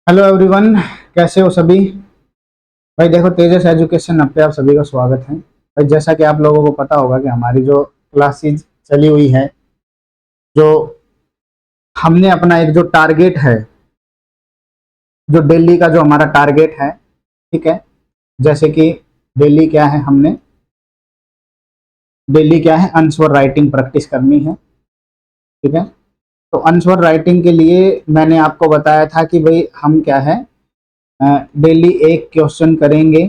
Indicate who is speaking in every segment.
Speaker 1: Hello everyone, कैसे हो सभी। भाई देखो, तेजस एजुकेशन अब पे आप सभी का स्वागत है। भाई जैसा कि आप लोगों को पता होगा कि हमारी जो क्लासेज चली हुई है, जो हमने अपना एक जो टारगेट है, जो डेली का जो हमारा टारगेट है, ठीक है। जैसे कि डेली क्या है, हमने डेली क्या है, आंसर राइटिंग प्रैक्टिस करनी है, ठीक है। तो आंसर राइटिंग के लिए मैंने आपको बताया था कि भाई हम क्या है, डेली एक क्वेश्चन करेंगे,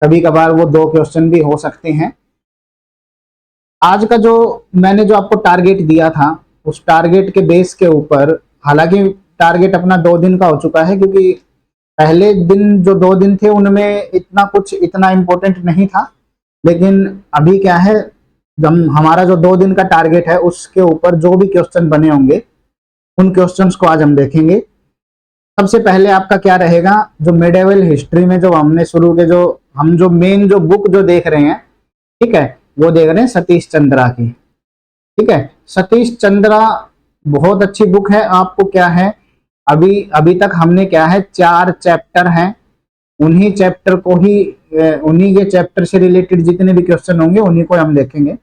Speaker 1: कभी कभार वो दो क्वेश्चन भी हो सकते हैं। आज का जो मैंने जो आपको टारगेट दिया था, उस टारगेट के बेस के ऊपर, हालांकि टारगेट अपना 2 दिन का हो चुका है, क्योंकि पहले दिन जो 2 दिन थे उनमें इतना इम्पोर्टेंट नहीं था। लेकिन अभी क्या है, जब हमारा जो 2 दिन का टारगेट है उसके ऊपर जो भी क्वेश्चन बने होंगे, उन क्वेश्चंस को आज हम देखेंगे। सबसे पहले आपका क्या रहेगा, जो मिडेवल हिस्ट्री में जो हमने शुरू के जो हम जो मेन जो बुक जो देख रहे हैं, ठीक है, वो देख रहे हैं सतीश चंद्रा की। ठीक है, सतीश चंद्रा बहुत अच्छी बुक है। आपको क्या है, अभी अभी तक हमने क्या है, 4 चैप्टर हैं, उन्हीं चैप्टर को ही उन्हीं के चैप्टर से रिलेटेड जितने भी क्वेश्चन होंगे उन्हीं को हम देखेंगे।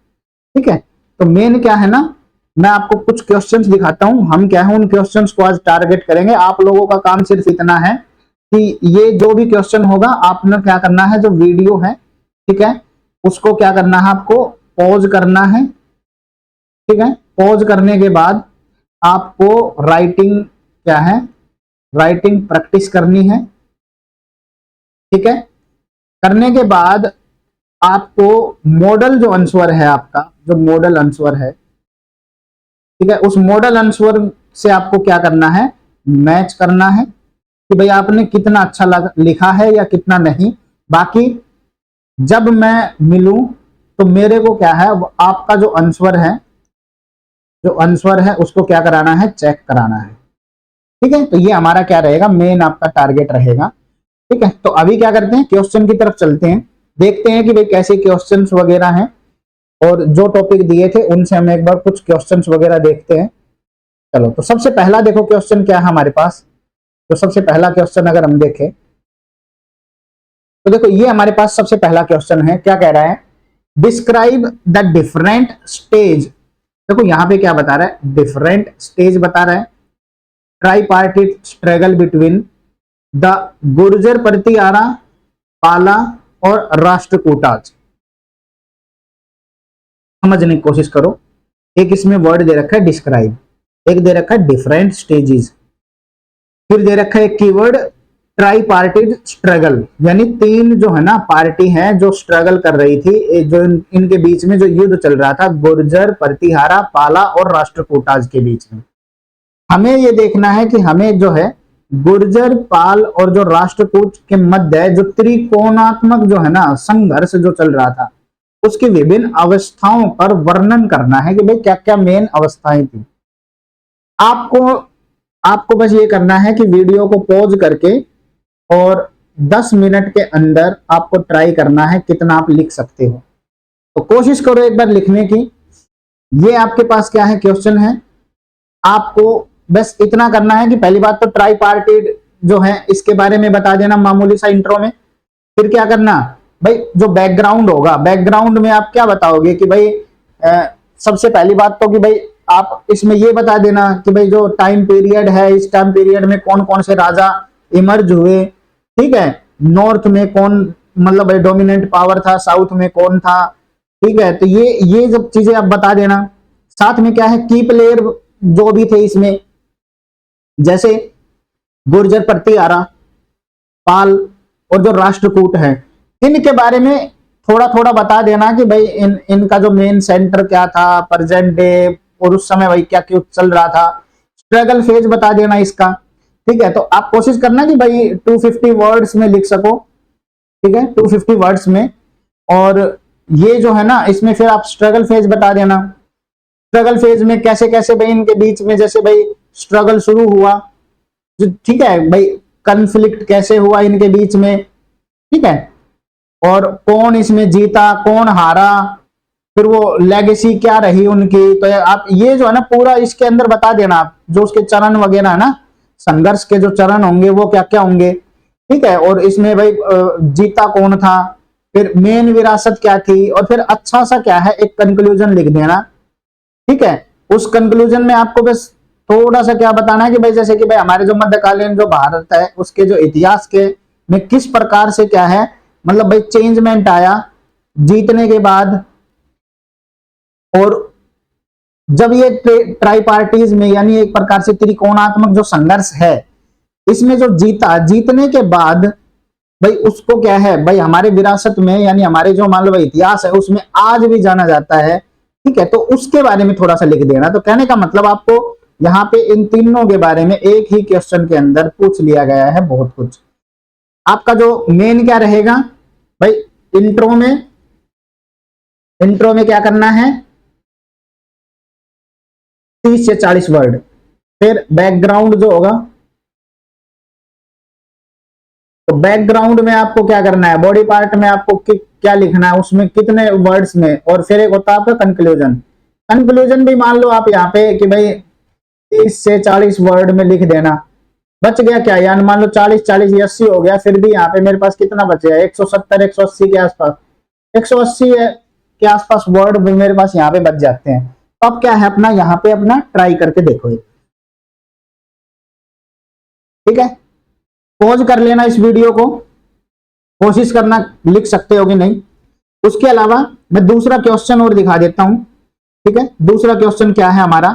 Speaker 1: ठीक है, तो मेन क्या है ना, मैं आपको कुछ क्वेश्चंस दिखाता हूं, हम क्या है उन क्वेश्चंस को आज टारगेट करेंगे। आप लोगों का काम सिर्फ इतना है कि ये जो भी क्वेश्चन होगा, आपने क्या करना है, जो वीडियो है, ठीक है, उसको क्या करना है, आपको पॉज करना है। ठीक है, पॉज करने के बाद आपको राइटिंग क्या है, राइटिंग प्रैक्टिस करनी है। ठीक है, करने के बाद आपको मॉडल जो आंसर है, आपका जो मॉडल आंसर है, ठीक है, उस मॉडल आंसर से आपको क्या करना है, मैच करना है कि भाई आपने कितना अच्छा लिखा है या कितना नहीं। बाकी जब मैं मिलूं तो मेरे को क्या है, आपका जो आंसर है, जो आंसर है उसको क्या कराना है, चेक कराना है। ठीक है, तो ये हमारा क्या रहेगा, मेन आपका टारगेट रहेगा। ठीक है, तो अभी क्या करते हैं, क्वेश्चन की तरफ चलते हैं, देखते हैं कि भाई कैसे क्वेश्चंस वगैरह हैं, और जो टॉपिक दिए थे उनसे हम एक बार कुछ क्वेश्चंस वगैरह देखते हैं। चलो, तो सबसे पहला देखो क्वेश्चन क्या है हमारे पास। तो सबसे पहला क्वेश्चन अगर हम देखें, तो देखो ये हमारे पास सबसे पहला क्वेश्चन है, क्या कह रहा है, डिस्क्राइब द डिफरेंट स्टेज। देखो यहां पे क्या बता रहा है, डिफरेंट स्टेज बता रहा है, tripartite struggle between the Gurjara Pratihara, Pala और राष्ट्रकूटाज। समझने की कोशिश करो। एक इसमें वर्ड दे रखा है डिस्क्राइब, एक दे रखा है डिफरेंट स्टेजेस, फिर दे रखा है एक कीवर्ड ट्राई पार्टी स्ट्रगल, यानी 3 जो है ना पार्टी है जो स्ट्रगल कर रही थी, जो इनके बीच में जो युद्ध चल रहा था, गुर्जर प्रतिहारा, पाला और राष्ट्रकूटाज के बीच में। हमें ये देखना है कि हमें जो है गुर्जर, पाल और जो राष्ट्रकूट के मध्य जो त्रिकोणात्मक जो है ना संघर्ष जो चल रहा था, उसकी विभिन्न अवस्थाओं पर वर्णन करना है कि भाई क्या क्या मेन अवस्थाएं थी। आपको आपको बस ये करना है कि वीडियो को पॉज करके और 10 मिनट के अंदर आपको ट्राई करना है कितना आप लिख सकते हो। तो कोशिश करो एक बार लिखने की। ये आपके पास क्या है, क्वेश्चन है। आपको बस इतना करना है कि पहली बात तो ट्राई पार्टीड जो है इसके बारे में बता देना मामूली सा इंट्रो में। फिर क्या करना भाई, जो बैकग्राउंड होगा, बैकग्राउंड में आप क्या बताओगे कि भाई सबसे पहली बात तो कि भाई आप इसमें ये बता देना कि भाई जो टाइम पीरियड है, इस टाइम पीरियड में कौन कौन से राजा इमर्ज हुए। ठीक है, नॉर्थ में कौन मतलब भाई डोमिनेंट पावर था, साउथ में कौन था। ठीक है, तो ये सब चीजें आप बता देना। साथ में क्या है, की प्लेयर जो भी थे इसमें, जैसे गुर्जर प्रतिहारा, पाल और जो राष्ट्रकूट है, इनके बारे में थोड़ा थोड़ा बता देना कि भाई इनका जो मेन सेंटर क्या था, प्रेजेंट डे, और उस समय भाई क्या क्यों चल रहा था, स्ट्रगल फेज बता देना इसका। ठीक है, तो आप कोशिश करना कि भाई 250 वर्ड्स में लिख सको। ठीक है, 250 वर्ड्स में। और ये जो है ना, इसमें फिर आप स्ट्रगल फेज बता देना। स्ट्रगल फेज में कैसे कैसे भाई इनके बीच में, जैसे भाई स्ट्रगल शुरू हुआ, ठीक है भाई, कन्फ्लिक्ट कैसे हुआ इनके बीच में, ठीक है, और कौन इसमें जीता कौन हारा, फिर वो लेगेसी क्या रही उनकी। तो आप ये जो है ना पूरा इसके अंदर बता देना, आप जो उसके चरण वगैरह है ना संघर्ष के जो चरण होंगे वो क्या क्या होंगे, ठीक है। और इसमें भाई जीता कौन था, फिर मेन विरासत क्या थी, और फिर अच्छा सा क्या है एक कंक्लूजन लिख देना, ठीक है। उस कंक्लूजन में आपको बस थोड़ा सा क्या बताना है कि भाई जैसे कि भाई हमारे जो मध्यकालीन जो भारत है उसके जो इतिहास के में किस प्रकार से क्या है, मतलब भाई चेंजमेंट आया जीतने के बाद, और जब ये ट्राई पार्टीज में यानी एक प्रकार से त्रिकोणात्मक जो संघर्ष है इसमें जो जीता, जीतने के बाद भाई उसको क्या है भाई हमारे विरासत में यानी हमारे जो मान लो भाई इतिहास है उसमें आज भी जाना जाता है, ठीक है। तो उसके बारे में थोड़ा सा लिख देना। तो कहने का मतलब आपको यहाँ पे इन तीनों के बारे में एक ही क्वेश्चन के अंदर पूछ लिया गया है बहुत कुछ। आपका जो मेन क्या रहेगा भाई, इंट्रो में क्या करना है 30 से 40 वर्ड, फिर बैकग्राउंड जो होगा, तो बैकग्राउंड में आपको क्या करना है, बॉडी पार्ट में आपको क्या लिखना है उसमें कितने वर्ड्स में, और फिर एक होता है आपका कंक्लूजन। कंक्लूजन भी मान लो आप यहाँ पे कि भाई 30 से 40 वर्ड में लिख देना। बच गया क्या, यानी मान लो 40 80 हो गया, फिर भी यहाँ पे मेरे पास कितना बचेगा 170 180 के आसपास, 180 के आसपास वर्ड मेरे पास यहाँ पे बच जाते हैं। तो अब क्या है अपना यहाँ पे अपना ट्राई करके देखो, ठीक है। पॉज कर लेना इस वीडियो को, कोशिश करना लिख सकते हो कि नहीं। उसके अलावा मैं दूसरा क्वेश्चन और दिखा देता हूं, ठीक है। दूसरा क्वेश्चन क्या है हमारा,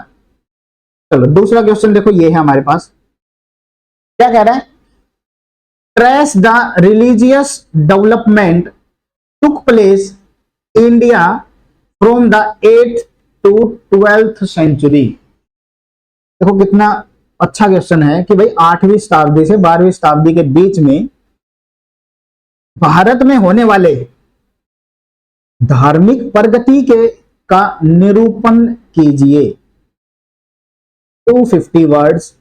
Speaker 1: चलो दूसरा क्वेश्चन देखो ये है हमारे पास, क्या कह रहा है, trace the religious development took place India from the 8th to 12th century. देखो कितना अच्छा क्वेश्चन है कि भाई 8वीं शताब्दी से 12वीं शताब्दी के बीच में भारत में होने वाले धार्मिक प्रगति के का निरूपण कीजिए। 250 वर्ड्स,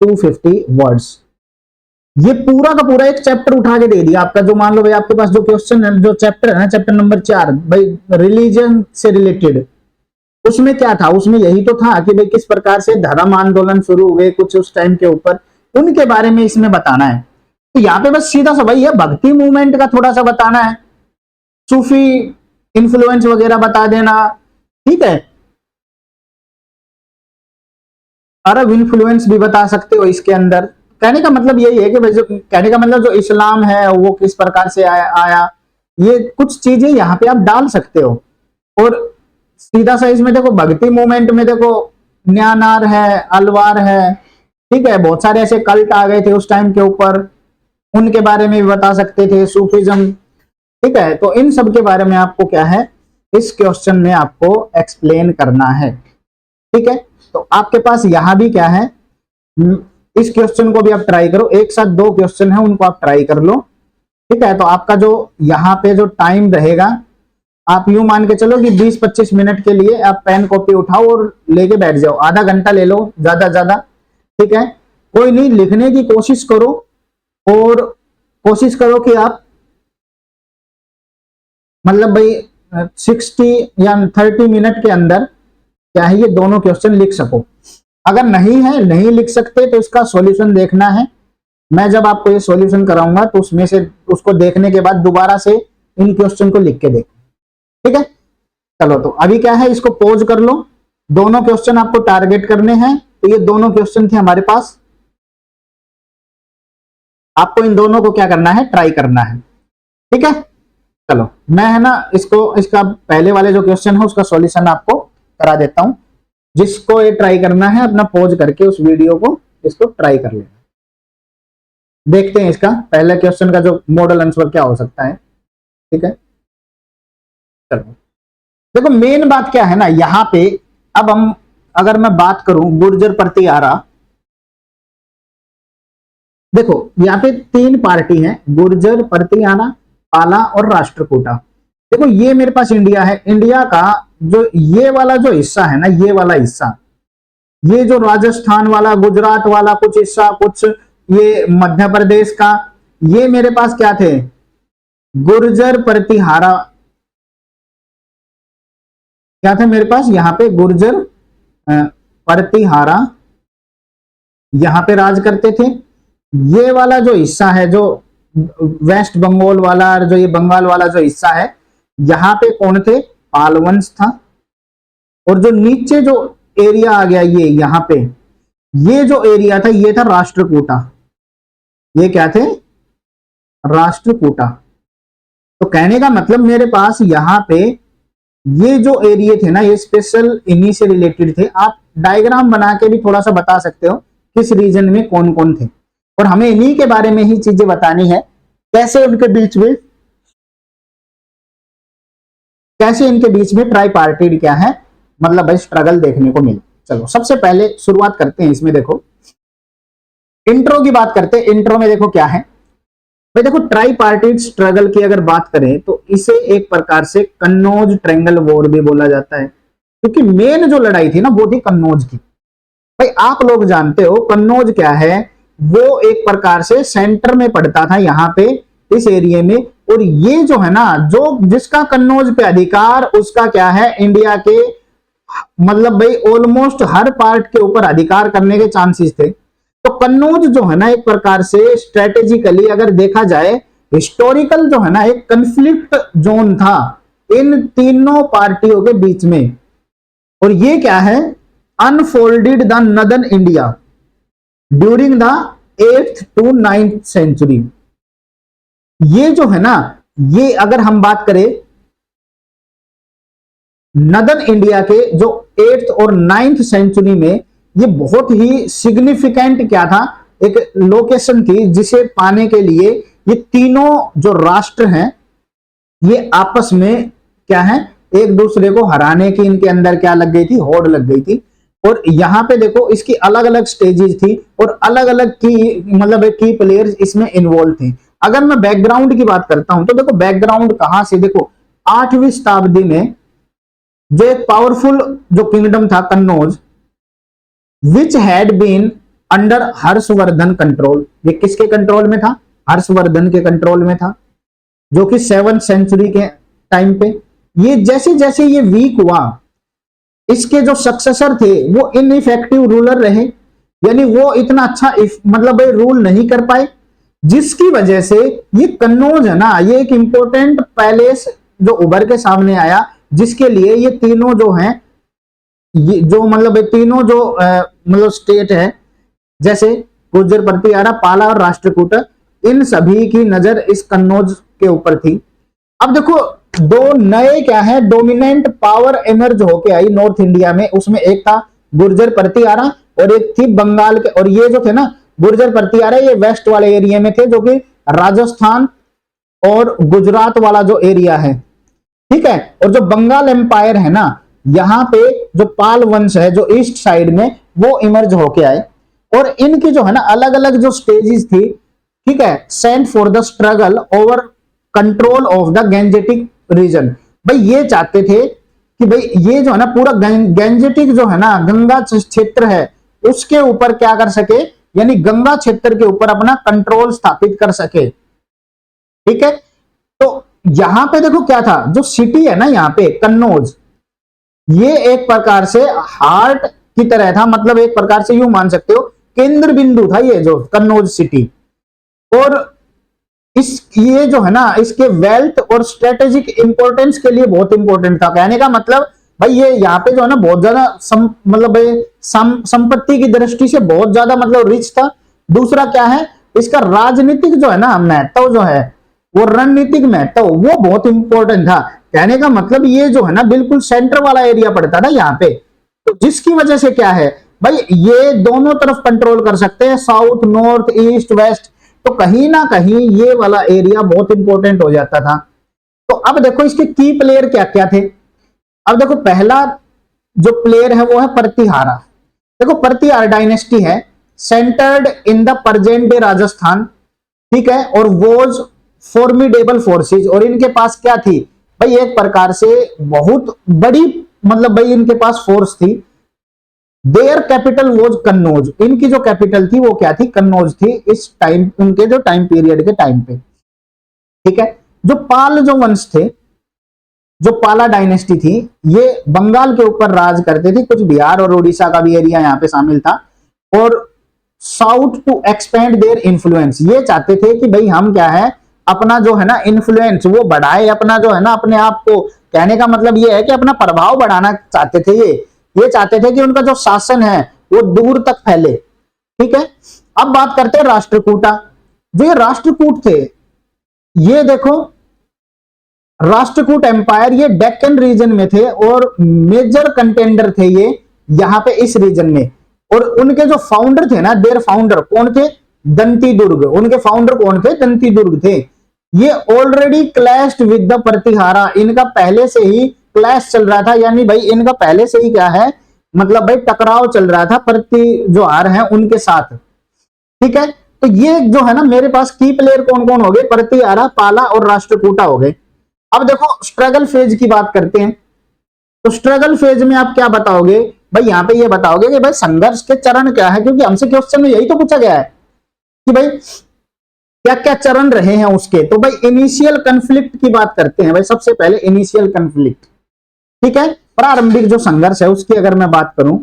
Speaker 1: 250 वर्ड्स, ये पूरा का पूरा एक चैप्टर उठा के दे दिया आपका। जो मान लो भाई आपके पास जो क्वेश्चन है, जो चैप्टर है ना, चैप्टर नंबर 4 भाई रिलीजन से रिलेटेड, उसमें क्या था, उसमें यही तो था कि भाई किस प्रकार से धर्म आंदोलन शुरू हुए कुछ उस टाइम के ऊपर, उनके बारे में इसमें बताना है। तो यहाँ पे बस सीधा सा भाई ये भक्ति मूवमेंट का थोड़ा सा बताना है, सूफी इन्फ्लुएंस वगैरह बता देना, ठीक है। अरब इन्फ्लुएंस भी बता सकते हो इसके अंदर। कहने का मतलब यही है कि भाई जो कहने का मतलब जो इस्लाम है वो किस प्रकार से आया, ये कुछ चीजें यहाँ पे आप डाल सकते हो। और सीधा सा इसमें देखो भक्ति मूवमेंट में देखो न्यानार है, अलवार है, ठीक है। बहुत सारे ऐसे कल्ट आ गए थे उस टाइम के ऊपर, उनके बारे में भी बता सकते थे, सूफिज्म, ठीक है। तो इन सब के बारे में आपको क्या है इस क्वेश्चन में आपको एक्सप्लेन करना है, ठीक है। तो आपके पास यहां भी क्या है, इस क्वेश्चन को भी आप ट्राई करो, एक साथ दो क्वेश्चन है उनको आप ट्राई कर लो, ठीक है। तो आपका जो यहाँ पे जो टाइम रहेगा, आप यूं मान के चलो कि 20-25 मिनट के लिए आप पेन कॉपी उठाओ और लेके बैठ जाओ, आधा घंटा ले लो ज्यादा ज्यादा, ठीक है। कोई नहीं, लिखने की कोशिश करो, और कोशिश करो कि आप मतलब भाई 60 या 30 मिनट के अंदर क्या है ये दोनों क्वेश्चन लिख सको। अगर नहीं है, नहीं लिख सकते, तो इसका सॉल्यूशन देखना है। मैं जब आपको ये सॉल्यूशन कराऊंगा तो उसमें से उसको देखने के बाद दोबारा से इन क्वेश्चन को लिख के देख, ठीक है। चलो तो अभी क्या है इसको पॉज कर लो, दोनों क्वेश्चन आपको टारगेट करने हैं। तो ये दोनों क्वेश्चन थे हमारे पास, आपको इन दोनों को क्या करना है ट्राई करना है, ठीक है। चलो मैं है ना इसको इसका पहले वाले जो क्वेश्चन है उसका सॉल्यूशन आपको करा देता हूं। जिसको ये ट्राई करना है अपना पॉज करके उस वीडियो को इसको ट्राई कर लेना। देखते हैं इसका पहले क्वेश्चन का जो मॉडल आंसर क्या हो सकता है, ठीक है। चलो देखो मेन बात क्या है ना यहाँ पे, अब हम अगर मैं बात करूं गुर्जर प्रतिहारा, देखो यहाँ पे 3 पार्टी हैं, गुर्जर प्रतिहारा, पाला और राष्ट्रकूटा। देखो ये मेरे पास इंडिया है, इंडिया का जो ये वाला जो हिस्सा है ना, ये वाला हिस्सा, ये जो राजस्थान वाला गुजरात वाला कुछ हिस्सा, कुछ ये मध्य प्रदेश का, ये मेरे पास क्या थे गुर्जर प्रतिहारा, क्या था मेरे पास यहाँ पे गुर्जर प्रतिहारा यहाँ पे राज करते थे। ये वाला जो हिस्सा है, जो वेस्ट बंगाल वाला और जो ये बंगाल वाला जो हिस्सा है, यहाँ पे कौन थे? पाल वंश था। और जो नीचे जो एरिया आ गया ये यहाँ पे, ये जो एरिया था ये था राष्ट्रकूटा। ये क्या थे? राष्ट्रकूटा। तो कहने का मतलब मेरे पास यहाँ पे ये जो एरिया थे ना, ये स्पेशल इन्हीं से रिलेटेड थे। आप डायग्राम बना के भी थोड़ा सा बता सकते हो किस रीजन में कौन कौन थे, और हमें इन्हीं के बारे में ही चीजें बतानी है, कैसे उनके बीच में, कैसे इनके बीच में ट्राईपार्टिड क्या है, मतलब भाई स्ट्रगल देखने को मिले। चलो सबसे पहले शुरुआत करते हैं इसमें। देखो इंट्रो की बात करते हैं। इंट्रो में देखो क्या है भाई, देखो ट्राईपार्टिड स्ट्रगल की अगर बात करें तो इसे एक प्रकार से कन्नौज ट्रायंगल वॉर भी बोला जाता है, क्योंकि मेन जो लड़ाई थी ना वो थी कन्नौज की। भाई आप लोग जानते हो कन्नौज क्या है, वो एक प्रकार से सेंटर में पड़ता था यहाँ पे इस एरिया में। और ये जो है ना, जो जिसका कन्नौज पे अधिकार, उसका क्या है, इंडिया के मतलब भाई ऑलमोस्ट हर पार्ट के ऊपर अधिकार करने के चांसेस थे। तो कन्नौज जो है ना एक प्रकार से स्ट्रेटेजिकली अगर देखा जाए, हिस्टोरिकल जो है ना एक कंफ्लिक्ट जोन था इन तीनों पार्टियों के बीच में। और ये क्या है, unfolded the northern India during the 8th to 9th century. ये जो है ना, ये अगर हम बात करें नदर्न इंडिया के जो 8th और 9th सेंचुरी में, ये बहुत ही सिग्निफिकेंट क्या था, एक लोकेशन थी जिसे पाने के लिए ये तीनों जो राष्ट्र हैं ये आपस में क्या है, एक दूसरे को हराने की इनके अंदर क्या लग गई थी, होड़ लग गई थी। और यहां पे देखो इसकी अलग अलग स्टेजेस थी और अलग अलग की मतलब की प्लेयर्स इसमें इन्वॉल्व थे। अगर मैं बैकग्राउंड की बात करता हूं तो देखो बैकग्राउंड कहां से, देखो 8वीं शताब्दी में जो एक पावरफुल जो किंगडम था Kannauj, which had been under Harshavardhana control. ये किसके कंट्रोल में था? हर्षवर्धन के कंट्रोल में था, जो कि 7th सेंचुरी के टाइम पे। ये जैसे जैसे ये वीक हुआ, इसके जो सक्सेसर थे वो इनइफेक्टिव रूलर रहे, यानी वो इतना अच्छा मतलब रूल नहीं कर पाए, जिसकी वजह से ये कन्नौज है ना, ये एक इंपॉर्टेंट पैलेस जो उभर के सामने आया, जिसके लिए ये तीनों जो हैं, ये जो मतलब तीनों जो मतलब स्टेट है, जैसे गुर्जर, प्रतिहारा, पाला और राष्ट्रकूट, इन सभी की नजर इस कन्नौज के ऊपर थी। अब देखो दो नए क्या है, डोमिनेंट पावर इमर्ज होके आई नॉर्थ इंडिया में। उसमें एक था गुर्जर प्रतिहारा और एक थी बंगाल के। और ये जो थे ना गुर्जर प्रतिहारा, ये वेस्ट वाले एरिया में थे, जो कि राजस्थान और गुजरात वाला जो एरिया है, ठीक है। और जो बंगाल एम्पायर है ना, यहां पे जो पाल वंश है जो ईस्ट साइड में, वो इमर्ज होके आए। और इनकी जो है ना अलग अलग जो स्टेजेस थी, ठीक है, sent for the struggle over control of the Gangetic region. भाई ये चाहते थे कि भाई ये जो है ना पूरा गैंजेटिक जो है ना गंगा क्षेत्र है, उसके ऊपर क्या कर सके, यानी गंगा क्षेत्र के ऊपर अपना कंट्रोल स्थापित कर सके, ठीक है। तो यहां पे देखो क्या था, जो सिटी है ना यहाँ पे कन्नौज, ये एक प्रकार से हार्ट की तरह था, मतलब एक प्रकार से यूं मान सकते हो केंद्र बिंदु था ये जो कन्नौज सिटी। और इस ये जो है ना इसके वेल्थ और स्ट्रेटेजिक इंपॉर्टेंस के लिए बहुत इंपॉर्टेंट था। कहने का मतलब भाई ये यहाँ पे जो है ना बहुत ज्यादा मतलब संपत्ति की दृष्टि से बहुत ज्यादा मतलब रिच था। दूसरा क्या है, इसका राजनीतिक जो है ना महत्व जो है, वो रणनीतिक महत्व वो बहुत इंपॉर्टेंट था। कहने का मतलब ये जो है ना बिल्कुल सेंटर वाला एरिया पड़ता था यहाँ पे, तो जिसकी वजह से क्या है भाई, ये दोनों तरफ कंट्रोल कर सकते हैं, साउथ, नॉर्थ, ईस्ट, वेस्ट। तो कहीं ना कहीं ये वाला एरिया बहुत इंपॉर्टेंट हो जाता था। तो अब देखो इसके की प्लेयर क्या क्या थे। अब देखो पहला जो प्लेयर है वो है प्रतिहारा। देखो प्रतिहार डायनेस्टी है, centred in the present day Rajasthan, ठीक है। और वॉज फॉर्मिडेबल फोर्सेज, और इनके पास क्या थी भाई, एक प्रकार से बहुत बड़ी मतलब भाई इनके पास फोर्स थी। देयर कैपिटल वॉज कन्नौज, इनकी जो कैपिटल थी वो क्या थी, कन्नौज थी इस टाइम, उनके जो टाइम पीरियड के टाइम पे, ठीक है। जो पाल जो वंश थे, जो पाला डायनेस्टी थी, ये बंगाल के ऊपर राज करते थे, कुछ बिहार और उड़ीसा का भी एरिया यहाँ पे शामिल था। और south to expand their influence, ये चाहते थे कि भाई हम क्या है अपना जो है ना इन्फ्लुएंस वो बढ़ाए, अपना जो है ना अपने आप को, कहने का मतलब ये है कि अपना प्रभाव बढ़ाना चाहते थे। ये चाहते थे कि उनका जो शासन है वो दूर तक फैले। ठीक है, अब बात करते हैं राष्ट्रकूटा। जो ये राष्ट्रकूट थे, ये देखो राष्ट्रकूट एम्पायर ये डेक्कन रीजन में थे और मेजर कंटेंडर थे ये यहां पे इस रीजन में। और उनके जो फाउंडर थे ना, देयर फाउंडर कौन थे? दंती दुर्ग। उनके फाउंडर कौन थे? दंती दुर्ग थे। ये already clashed with the Pratihara, इनका पहले से ही क्लैश चल रहा था, यानी भाई इनका पहले से ही क्या है मतलब भाई टकराव चल रहा था प्रति जो हार है उनके साथ। ठीक है, तो ये जो है ना मेरे पास की प्लेयर कौन कौन हो गए? प्रतिहारा, पाला और राष्ट्रकूटा हो गए। अब देखो स्ट्रगल फेज की बात करते हैं। तो स्ट्रगल फेज में आप क्या बताओगे भाई? यहां पे ये बताओगे कि भाई संघर्ष के चरण क्या है, क्योंकि हमसे क्वेश्चन में यही तो पूछा गया है कि भाई क्या क्या चरण रहे हैं उसके। तो भाई इनिशियल कंफ्लिक्ट की बात करते हैं भाई, सबसे पहले इनिशियल कंफ्लिक्ट। ठीक है, प्रारंभिक जो संघर्ष है उसकी अगर मैं बात करूं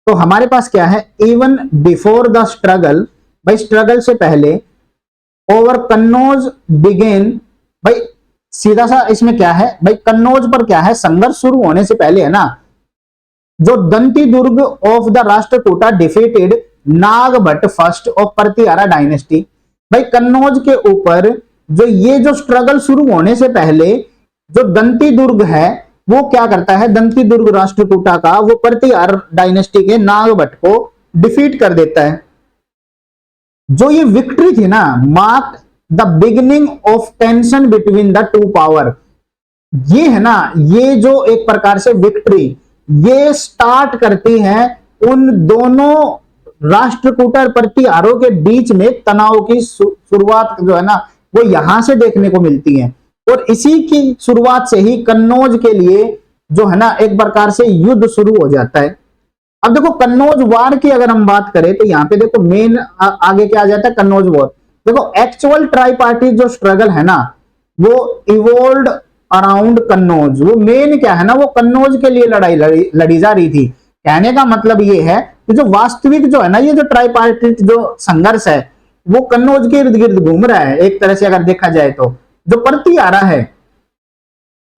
Speaker 1: तो हमारे पास क्या है? इवन बिफोर द स्ट्रगल, भाई स्ट्रगल से पहले, ओवर कन्नौज बिगेन। भाई सीधा सा इसमें क्या है भाई, कन्नौज पर क्या है संघर्ष शुरू होने से पहले है ना, जो Dantidurga of the Rashtrakuta defeated Nagabhata first of Pratihara dynasty. भाई कन्नौज के ऊपर जो स्ट्रगल शुरू होने से पहले जो दंती दुर्ग है वो क्या करता है? दंती दुर्ग राष्ट्रकूटा का वो प्रतिहार डायनेस्टी के नागभट्ट को डिफीट कर देता है। जो ये विक्ट्री थी ना, mark the beginning of tension between the two power. ये है ना, ये जो एक प्रकार से विक्ट्री ये स्टार्ट करती है उन दोनों राष्ट्रकूटर प्रतिहारों के बीच में तनाव की शुरुआत जो है ना वो यहां से देखने को मिलती है। और इसी की शुरुआत से ही कन्नौज के लिए जो है ना एक प्रकार से युद्ध शुरू हो जाता है। अब देखो कन्नौज वार की अगर हम बात करें तो यहाँ पे देखो मेन आगे क्या आ जाता है? कन्नौज वॉर। देखो एक्चुअल ट्राई पार्टी जो स्ट्रगल है ना वो इवोल्व अराउंड कन्नौज। वो मेन क्या है ना, वो कन्नौज के लिए लड़ाई लड़ी जा रही थी। कहने का मतलब ये है कि जो वास्तविक जो है ना ये जो ट्राई पार्टी जो संघर्ष है वो कन्नौज के इर्द गिर्द घूम रहा है एक तरह से अगर देखा जाए तो। जो प्रतिहारा है,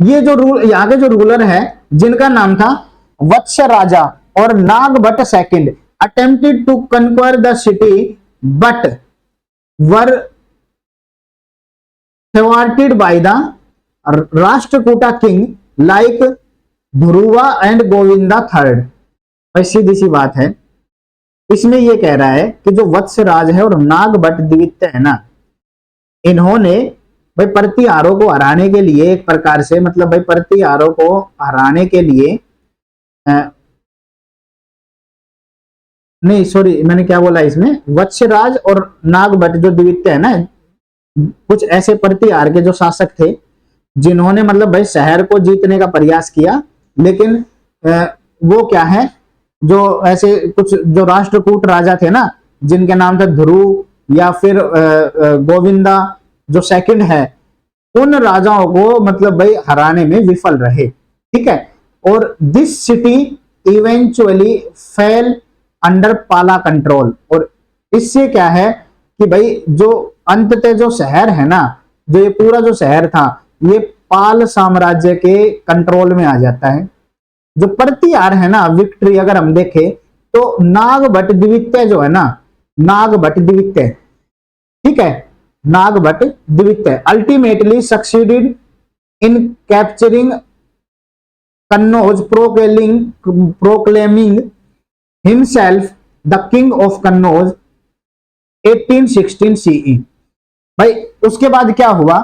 Speaker 1: ये जो यहाँ के जो रूलर है जिनका नाम था वत्स राजा और Nagabhata second, attempted to conquer the city but were thwarted by the Rashtrakuta king like Dhruva and Govinda third. भाई सीधी सी बात है, इसमें यह कह रहा है कि जो वत्सराज है और नागभट्ट द्वितीय है ना, इन्होंने भाई प्रतिहारों को हराने के लिए एक प्रकार से मतलब भाई प्रतिहारों को हराने के लिए नहीं सॉरी मैंने क्या बोला इसमें, वत्सराज और नागभट्ट जो द्वितीय है ना, कुछ ऐसे प्रतिहार के जो शासक थे जिन्होंने मतलब भाई शहर को जीतने का प्रयास किया, लेकिन वो क्या है जो ऐसे कुछ जो राष्ट्रकूट राजा थे ना जिनके नाम थे ध्रुव या फिर गोविंदा जो सेकंड है, उन राजाओं को मतलब भाई हराने में विफल रहे। ठीक है, और this city eventually fail under पाला कंट्रोल। और इससे क्या है कि भाई जो अंततः जो शहर है ना, जो ये पूरा जो शहर था ये पाल साम्राज्य के कंट्रोल में आ जाता है। जो प्रतिहार है ना विक्ट्री अगर हम देखें तो नागभट्ट द्वितीय जो है ना, नागभट्ट द्वितीय, ठीक है, नागभट्ट द्वितीय ultimately succeeded in capturing Kannauj, proclaiming himself the king of Kannauj 1816 CE. भाई उसके बाद क्या हुआ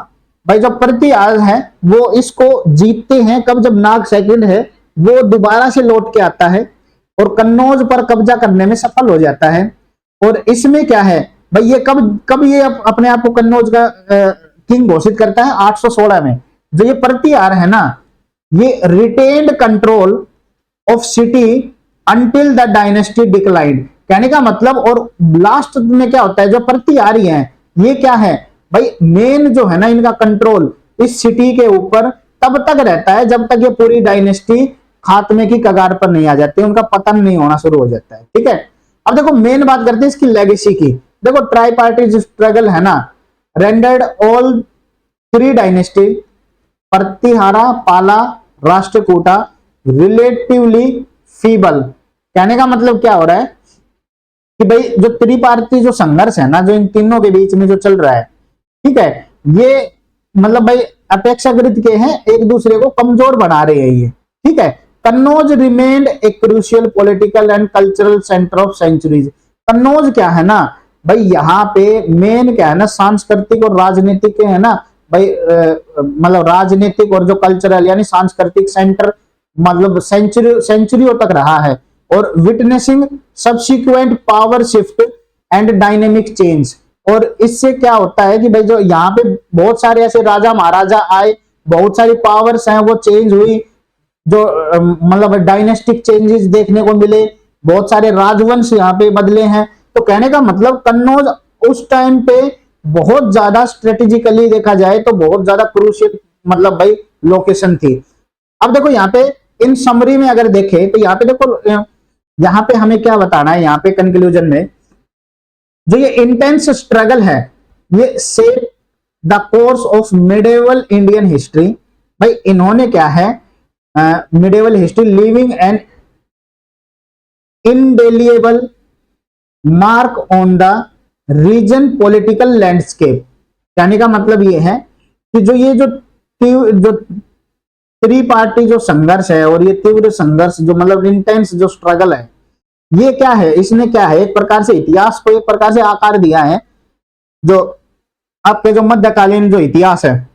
Speaker 1: भाई, जो प्रतिहार है वो इसको जीतते हैं कब, जब नाग सेकंड है वो दोबारा से लौट के आता है और कन्नौज पर कब्जा करने में सफल हो जाता है। और इसमें क्या है भाई, ये कब ये अपने आप को कन्नौज का किंग घोषित करता है 816 में। जो ये प्रतिहार है ना ये retained control of city until the dynasty declined. कहने का मतलब, और लास्ट में क्या होता है जो प्रतिहारी है ये क्या है भाई, मेन जो है ना इनका कंट्रोल इस सिटी के ऊपर तब तक रहता है जब तक ये पूरी डायनेस्टी खात्मे की कगार पर नहीं आ जाती, उनका पतन नहीं होना शुरू हो जाता है। ठीक है, अब देखो मेन बात करते हैं इसकी लेगेसी की। देखो ट्राई पार्टी स्ट्रगल है ना, rendered all three dynasty Pratihara, पाला, राष्ट्रकूटा रिलेटिवली फीबल। कहने का मतलब क्या हो रहा है कि भाई जो त्रिपार्थी जो संघर्ष है ना, जो इन तीनों के बीच में जो चल रहा है, ठीक है, ये मतलब भाई अपेक्षाकृत के हैं, एक दूसरे को कमजोर बना रहे हैं ये, ठीक है। Kannauj remained a crucial political and cultural centre of centuries. Kannauj क्या है ना भाई, यहाँ पे मेन क्या है ना, सांस्कृतिक और राजनीतिक है ना भाई, मतलब राजनीतिक और जो कल्चरल यानी सांस्कृतिक सेंटर मतलब सेंचुरियों तक रहा है। और witnessing subsequent power shift and dynamic change. और इससे क्या होता है कि भाई जो यहाँ पे बहुत सारे ऐसे राजा महाराजा आए, बहुत सारी पावर्स हैं वो चेंज हुई, जो मतलब डायनेस्टिक चेंजेस देखने को मिले, बहुत सारे राजवंश यहाँ पे बदले हैं। तो कहने का मतलब कन्नौज उस टाइम पे बहुत ज्यादा स्ट्रेटेजिकली देखा जाए तो बहुत ज्यादा क्रूशियल मतलब भाई लोकेशन थी। अब देखो यहाँ पे इन समरी में अगर देखें तो यहाँ पे देखो, यहाँ पे हमें क्या बताना है, यहाँ पे कंक्लूजन में जो ये इंटेंस स्ट्रगल है ये set the course of medieval Indian history. भाई इन्होंने क्या है, medieval history living an indelible mark on the region political landscape. कहने का मतलब ये है कि जो ये जो त्रिपार्टी जो संघर्ष है और ये तीव्र संघर्ष जो मतलब इंटेंस जो स्ट्रगल है, ये क्या है, इसने क्या है एक प्रकार से इतिहास को एक प्रकार से आकार दिया है, जो आपके जो मध्यकालीन जो इतिहास है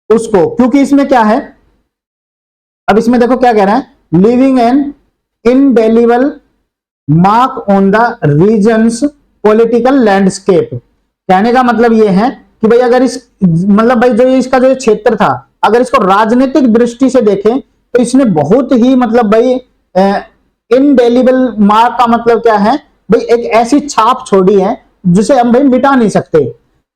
Speaker 1: उसको। क्योंकि इसमें क्या है, अब इसमें देखो क्या कह रहा है, leaving an indelible mark on the region's political landscape. कहने का मतलब ये है कि भाई अगर इस मतलब भाई जो इसका जो क्षेत्र था, अगर इसको राजनीतिक दृष्टि से देखें तो इसने बहुत ही मतलब भाई इनडेलिबल मार्क का मतलब क्या है भाई, एक ऐसी छाप छोड़ी है जिसे हम भाई मिटा नहीं सकते।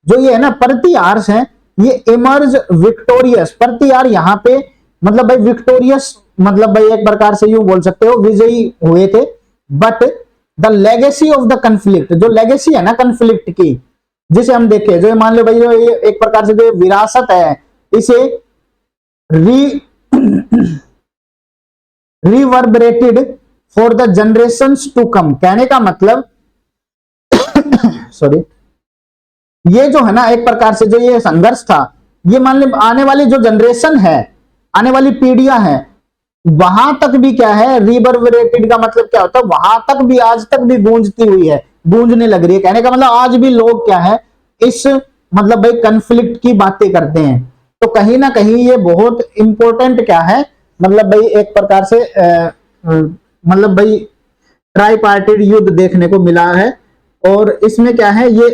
Speaker 1: जो ये है ना प्रतिहार्स है, ये इमर्ज विक्टोरियस, प्रतिहार यहाँ पे मतलब भाई विक्टोरियस मतलब भाई एक प्रकार से यूं बोल सकते हो विजयी हुए थे। But the legacy of the conflict, जो लेगेसी है ना कंफ्लिक्ट की, जिसे हम देखें, जो मान लो भाई जो ये एक प्रकार से जो विरासत है, इसे reverberated for the generations to come. कहने का मतलब सॉरी, ये जो है ना एक प्रकार से जो ये संघर्ष था, ये मान लो आने वाली जो जनरेशन है, आने वाली पीढ़ियां हैं, वहां तक भी क्या है, रिवर्बरेटेड का मतलब क्या होता है, वहां तक भी आज तक भी गूंजती हुई है, गूंजने लग रही है। कहने का मतलब आज भी लोग क्या है इस मतलब भाई कन्फ्लिक्ट की बातें करते हैं। तो कहीं ना कहीं ये बहुत इंपॉर्टेंट क्या है, मतलब भाई एक प्रकार से मतलब भाई ट्राई पार्टेड युद्ध देखने को मिला है। और इसमें क्या है, ये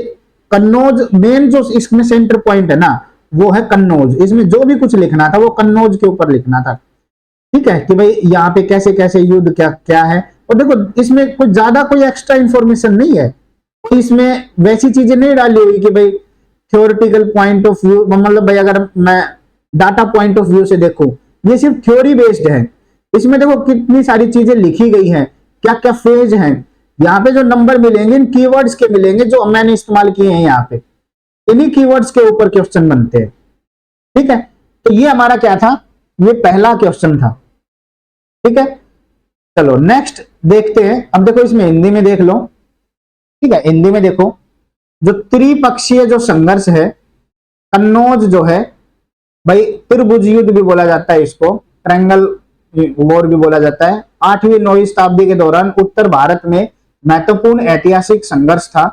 Speaker 1: कन्नौज मेन जो इसमें सेंटर पॉइंट है ना वो है कन्नौज। इसमें जो भी कुछ लिखना था वो कन्नौज के ऊपर लिखना था, ठीक है, कि भाई यहाँ पे कैसे कैसे युद्ध क्या क्या है। और देखो इसमें कुछ ज्यादा कोई एक्स्ट्रा इंफॉर्मेशन नहीं है, इसमें वैसी चीजें नहीं डाली हुई कि भाई थ्योरेटिकल पॉइंट ऑफ व्यू, मतलब भाई अगर मैं डाटा पॉइंट ऑफ व्यू से देखूं, ये सिर्फ थ्योरी बेस्ड है। इसमें देखो कितनी सारी चीजें लिखी गई हैं, क्या क्या फेज हैं, यहाँ पे जो नंबर मिलेंगे इन कीवर्ड्स के मिलेंगे जो मैंने इस्तेमाल किए हैं यहाँ पे, इन्हीं कीवर्ड्स के ऊपर क्वेश्चन बनते हैं, ठीक है। तो ये हमारा क्या था, ये पहला क्वेश्चन था, ठीक है। चलो नेक्स्ट देखते हैं। अब देखो इसमें हिंदी में देख लो, ठीक है, हिंदी में देखो जो त्रिपक्षीय जो संघर्ष है, कन्नौज जो है भाई, त्रिभुज युद्ध भी बोला जाता है इसको, ट्रायंगल वॉर भी बोला जाता है। 8वीं 9वीं शताब्दी के दौरान उत्तर भारत में महत्वपूर्ण ऐतिहासिक संघर्ष था।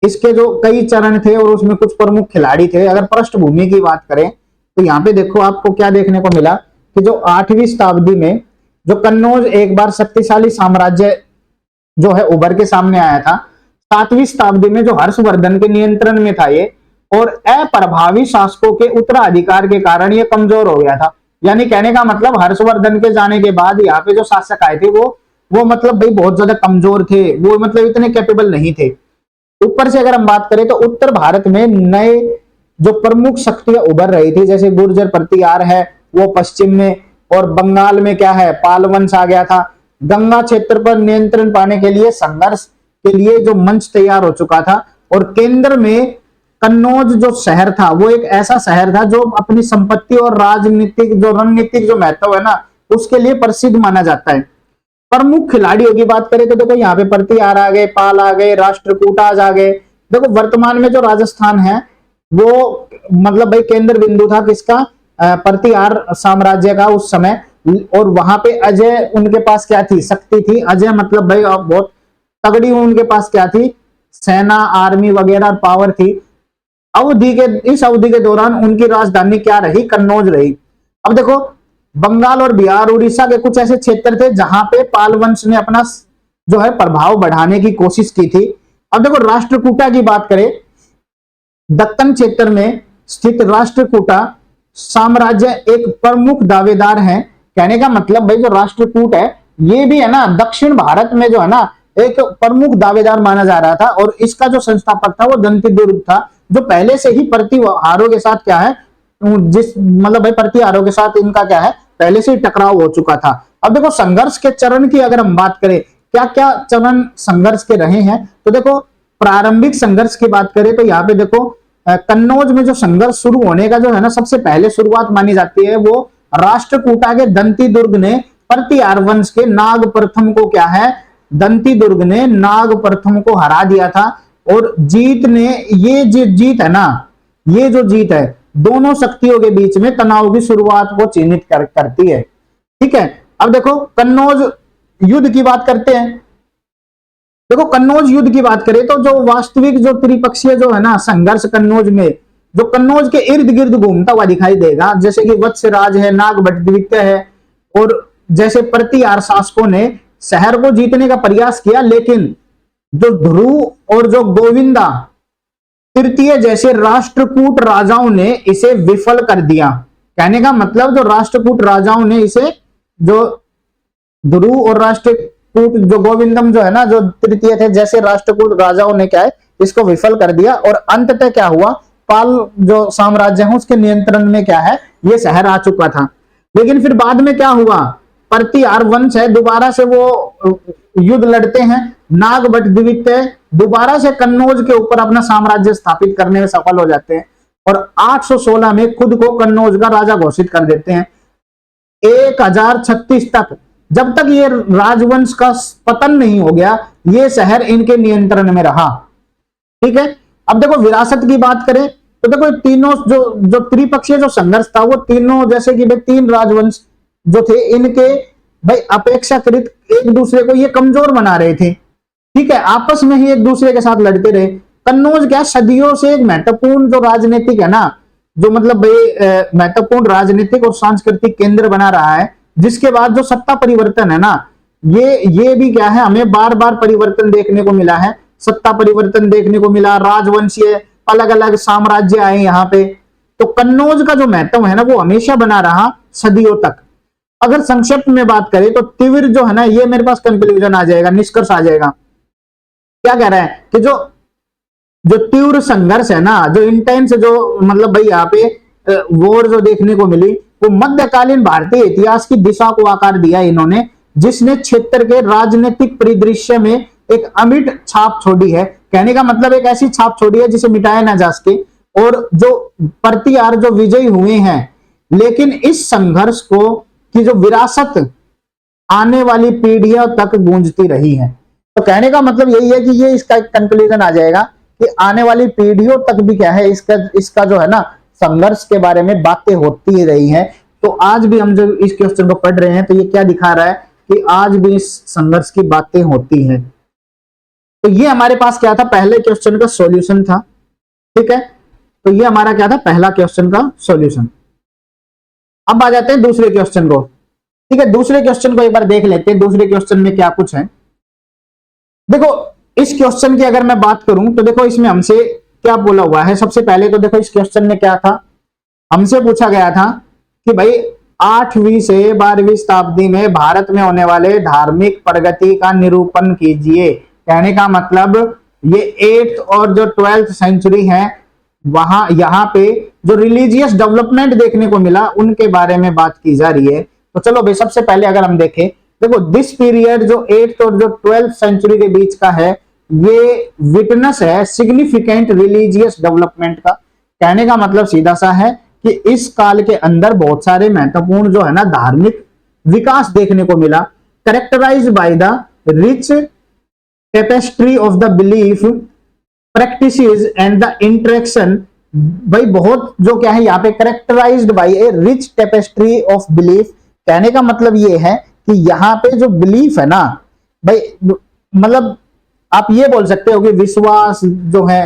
Speaker 1: इसके जो कई चरण थे और उसमें कुछ प्रमुख खिलाड़ी थे। अगर पृष्ठभूमि की बात करें तो यहाँ पे देखो आपको क्या देखने को मिला कि जो 8वीं शताब्दी में जो कन्नौज एक बार शक्तिशाली साम्राज्य जो है उभर के सामने आया था। 7वीं शताब्दी में जो हर्षवर्धन के नियंत्रण में था ये, और अप्रभावी शासकों के उत्तराधिकार के कारण ये कमजोर हो गया था। यानी कहने का मतलब हर्षवर्धन के जाने के बाद यहाँ पे जो शासक आए थे वो मतलब भाई बहुत ज्यादा कमजोर थे, वो मतलब इतने कैपेबल नहीं थे। ऊपर से अगर हम बात करें तो उत्तर भारत में नए जो प्रमुख शक्तियां उभर रही थी, जैसे गुर्जर प्रतिहार है वो पश्चिम में, और बंगाल में क्या है पाल वंश आ गया था। गंगा क्षेत्र पर नियंत्रण पाने के लिए संघर्ष के लिए जो मंच तैयार हो चुका था। और केंद्र में कन्नौज जो शहर था वो एक ऐसा शहर था जो अपनी संपत्ति और राजनीतिक जो रणनीतिक जो महत्व है ना उसके लिए प्रसिद्ध माना जाता है। प्रमुख खिलाड़ियों की बात करें तो देखो यहाँ पे प्रतिहार आ गए, पाल आ गए, राष्ट्रकूटाज आ गए। देखो वर्तमान में जो राजस्थान है वो मतलब भाई केंद्र बिंदु था किसका, प्रतिहार साम्राज्य का उस समय। और वहां पे अजय उनके पास क्या थी, शक्ति थी। अजय मतलब भाई बहुत तगड़ी उनके पास क्या थी, सेना, आर्मी वगैरह पावर थी। इस अवधि के दौरान उनकी राजधानी क्या रही, कन्नौज रही। अब देखो बंगाल और बिहार, उड़ीसा के कुछ ऐसे क्षेत्र थे जहां पे पाल वंश ने अपना जो है प्रभाव बढ़ाने की कोशिश की थी। अब देखो राष्ट्रकूटा की बात करें, दक्कन क्षेत्र में स्थित राष्ट्रकूटा साम्राज्य एक प्रमुख दावेदार है। कहने का मतलब भाई जो राष्ट्रकूट है ये भी है ना दक्षिण भारत में जो है ना एक प्रमुख दावेदार माना जा रहा था। और इसका जो संस्थापक था वो दंतिदुर्ग था, जो पहले से ही प्रतिहारों के साथ क्या है, जिस मतलब भाई प्रतिहारों के साथ इनका क्या है पहले से ही टकराव हो चुका था। अब देखो संघर्ष के चरण की अगर हम बात करें, क्या क्या चरण संघर्ष के रहे हैं, तो देखो प्रारंभिक संघर्ष की बात करें तो यहाँ पे देखो कन्नौज में जो संघर्ष शुरू होने का जो है ना सबसे पहले शुरुआत मानी जाती है वो राष्ट्रकूटा के दंतिदुर्ग ने प्रतिहार वंश के नाग प्रथम को क्या है, दंतिदुर्ग ने नाग प्रथम को हरा दिया था। और जीत ने ये जो जीत है ना, ये जो जीत है दोनों शक्तियों के बीच में तनाव की शुरुआत को चिन्हित करती है। ठीक है, अब देखो कन्नौज युद्ध की बात करते हैं। देखो कन्नौज युद्ध की बात करें तो जो वास्तविक जो त्रिपक्षीय जो है ना संघर्ष कन्नौज में, जो कन्नौज के इर्द गिर्द घूमता हुआ दिखाई देगा, जैसे कि वत्सराज है, नागभट्ट है, और जैसे प्रतिहार शासकों ने शहर को जीतने का प्रयास किया, लेकिन जो ध्रुव और जो गोविंदा तृतीय जैसे राष्ट्रकूट राजाओं ने इसे विफल कर दिया। कहने का मतलब जो राष्ट्रकूट राजाओं ने इसे, जो ध्रुव और राष्ट्रकूट जो गोविंदम जो है ना जो तृतीय थे जैसे राष्ट्रकूट राजाओं ने क्या है इसको विफल कर दिया। और अंततः क्या हुआ, पाल जो साम्राज्य है उसके नियंत्रण में क्या है ये शहर आ चुका था। लेकिन फिर बाद में क्या हुआ, प्रतिहार वंश है दोबारा से वो युद्ध लड़ते हैं, नागभट्ट द्वितीय दोबारा से कन्नौज के ऊपर अपना साम्राज्य स्थापित करने में सफल हो जाते हैं और 816 में खुद को कन्नौज का राजा घोषित कर देते हैं। 1036 तक, जब तक ये राजवंश का पतन नहीं हो गया, ये शहर इनके नियंत्रण में रहा। ठीक है, अब देखो विरासत की बात करें तो देखो तीनों जो त्रिपक्षीय जो संघर्ष था वो तीनों जैसे कि भाई तीन राजवंश जो थे इनके भाई अपेक्षाकृत एक दूसरे को ये कमजोर बना रहे थे। ठीक है, आपस में ही एक दूसरे के साथ लड़ते रहे। कन्नौज क्या सदियों से एक महत्वपूर्ण जो राजनीतिक है ना, जो मतलब भाई महत्वपूर्ण राजनीतिक और सांस्कृतिक केंद्र बना रहा है, जिसके बाद जो सत्ता परिवर्तन है ना ये भी क्या है हमें बार बार परिवर्तन देखने को मिला है। सत्ता परिवर्तन देखने को मिला, राजवंशीय अलग अलग साम्राज्य आए यहाँ पे। तो कन्नौज का जो महत्व है ना वो हमेशा बना रहा सदियों तक। अगर संक्षिप्त में बात करें तो तिविर जो है ना ये मेरे पास कंक्लूजन आ जाएगा, निष्कर्ष आ जाएगा। क्या कह रहा है कि जो तीव्र संघर्ष है ना, जो इंटेंस जो मतलब भाई यहाँ पे वॉर जो देखने को मिली वो मध्यकालीन भारतीय इतिहास की दिशा को आकार दिया इन्होंने, जिसने क्षेत्र के राजनीतिक परिदृश्य में एक अमिट छाप छोड़ी है। कहने का मतलब एक ऐसी छाप छोड़ी है जिसे मिटाया ना जा सके। और जो प्रतिहार जो विजयी हुए हैं, लेकिन इस संघर्ष को की जो विरासत आने वाली पीढ़ियों तक गूंजती रही है। तो कहने का मतलब यही है कि ये इसका एक कंक्लूजन आ जाएगा कि आने वाली पीढ़ियों तक भी क्या है इसका जो है ना संघर्ष के बारे में बातें होती रही हैं। तो आज भी हम जब इस क्वेश्चन को पढ़ रहे हैं तो ये क्या दिखा रहा है कि आज भी इस संघर्ष की बातें होती हैं। तो ये हमारे पास क्या था, पहले क्वेश्चन का सॉल्यूशन था। ठीक है, तो ये हमारा क्या था, पहला क्वेश्चन का सॉल्यूशन। अब आ जाते हैं दूसरे क्वेश्चन को। ठीक है, दूसरे क्वेश्चन को एक बार देख लेते हैं, दूसरे क्वेश्चन में क्या कुछ है। देखो इस क्वेश्चन की अगर मैं बात करूं तो देखो इसमें हमसे क्या बोला हुआ है। सबसे पहले तो देखो इस क्वेश्चन में क्या था, हमसे पूछा गया था कि भाई 8वीं से 12वीं शताब्दी में भारत में होने वाले धार्मिक प्रगति का निरूपण कीजिए। कहने का मतलब ये 8th और जो 12th सेंचुरी है वहां यहाँ पे जो रिलीजियस डेवलपमेंट देखने को मिला उनके बारे में बात की जा रही है। तो चलो भाई सबसे पहले अगर हम देखें देखो दिस पीरियड जो 8th और जो 12th सेंचुरी के बीच का है, ये विटनेस है सिग्निफिकेंट रिलीजियस डेवलपमेंट का। कहने का मतलब सीधा सा है कि इस काल के अंदर बहुत सारे महत्वपूर्ण जो है ना धार्मिक विकास देखने को मिला, characterize by the rich tapestry of the belief practices and the interaction. भाई बहुत जो क्या है यहाँ पे characterized by a rich tapestry of belief. कहने का मतलब ये है कि यहाँ पे जो बिलीफ है ना भाई, मतलब आप ये बोल सकते हो कि विश्वास जो है,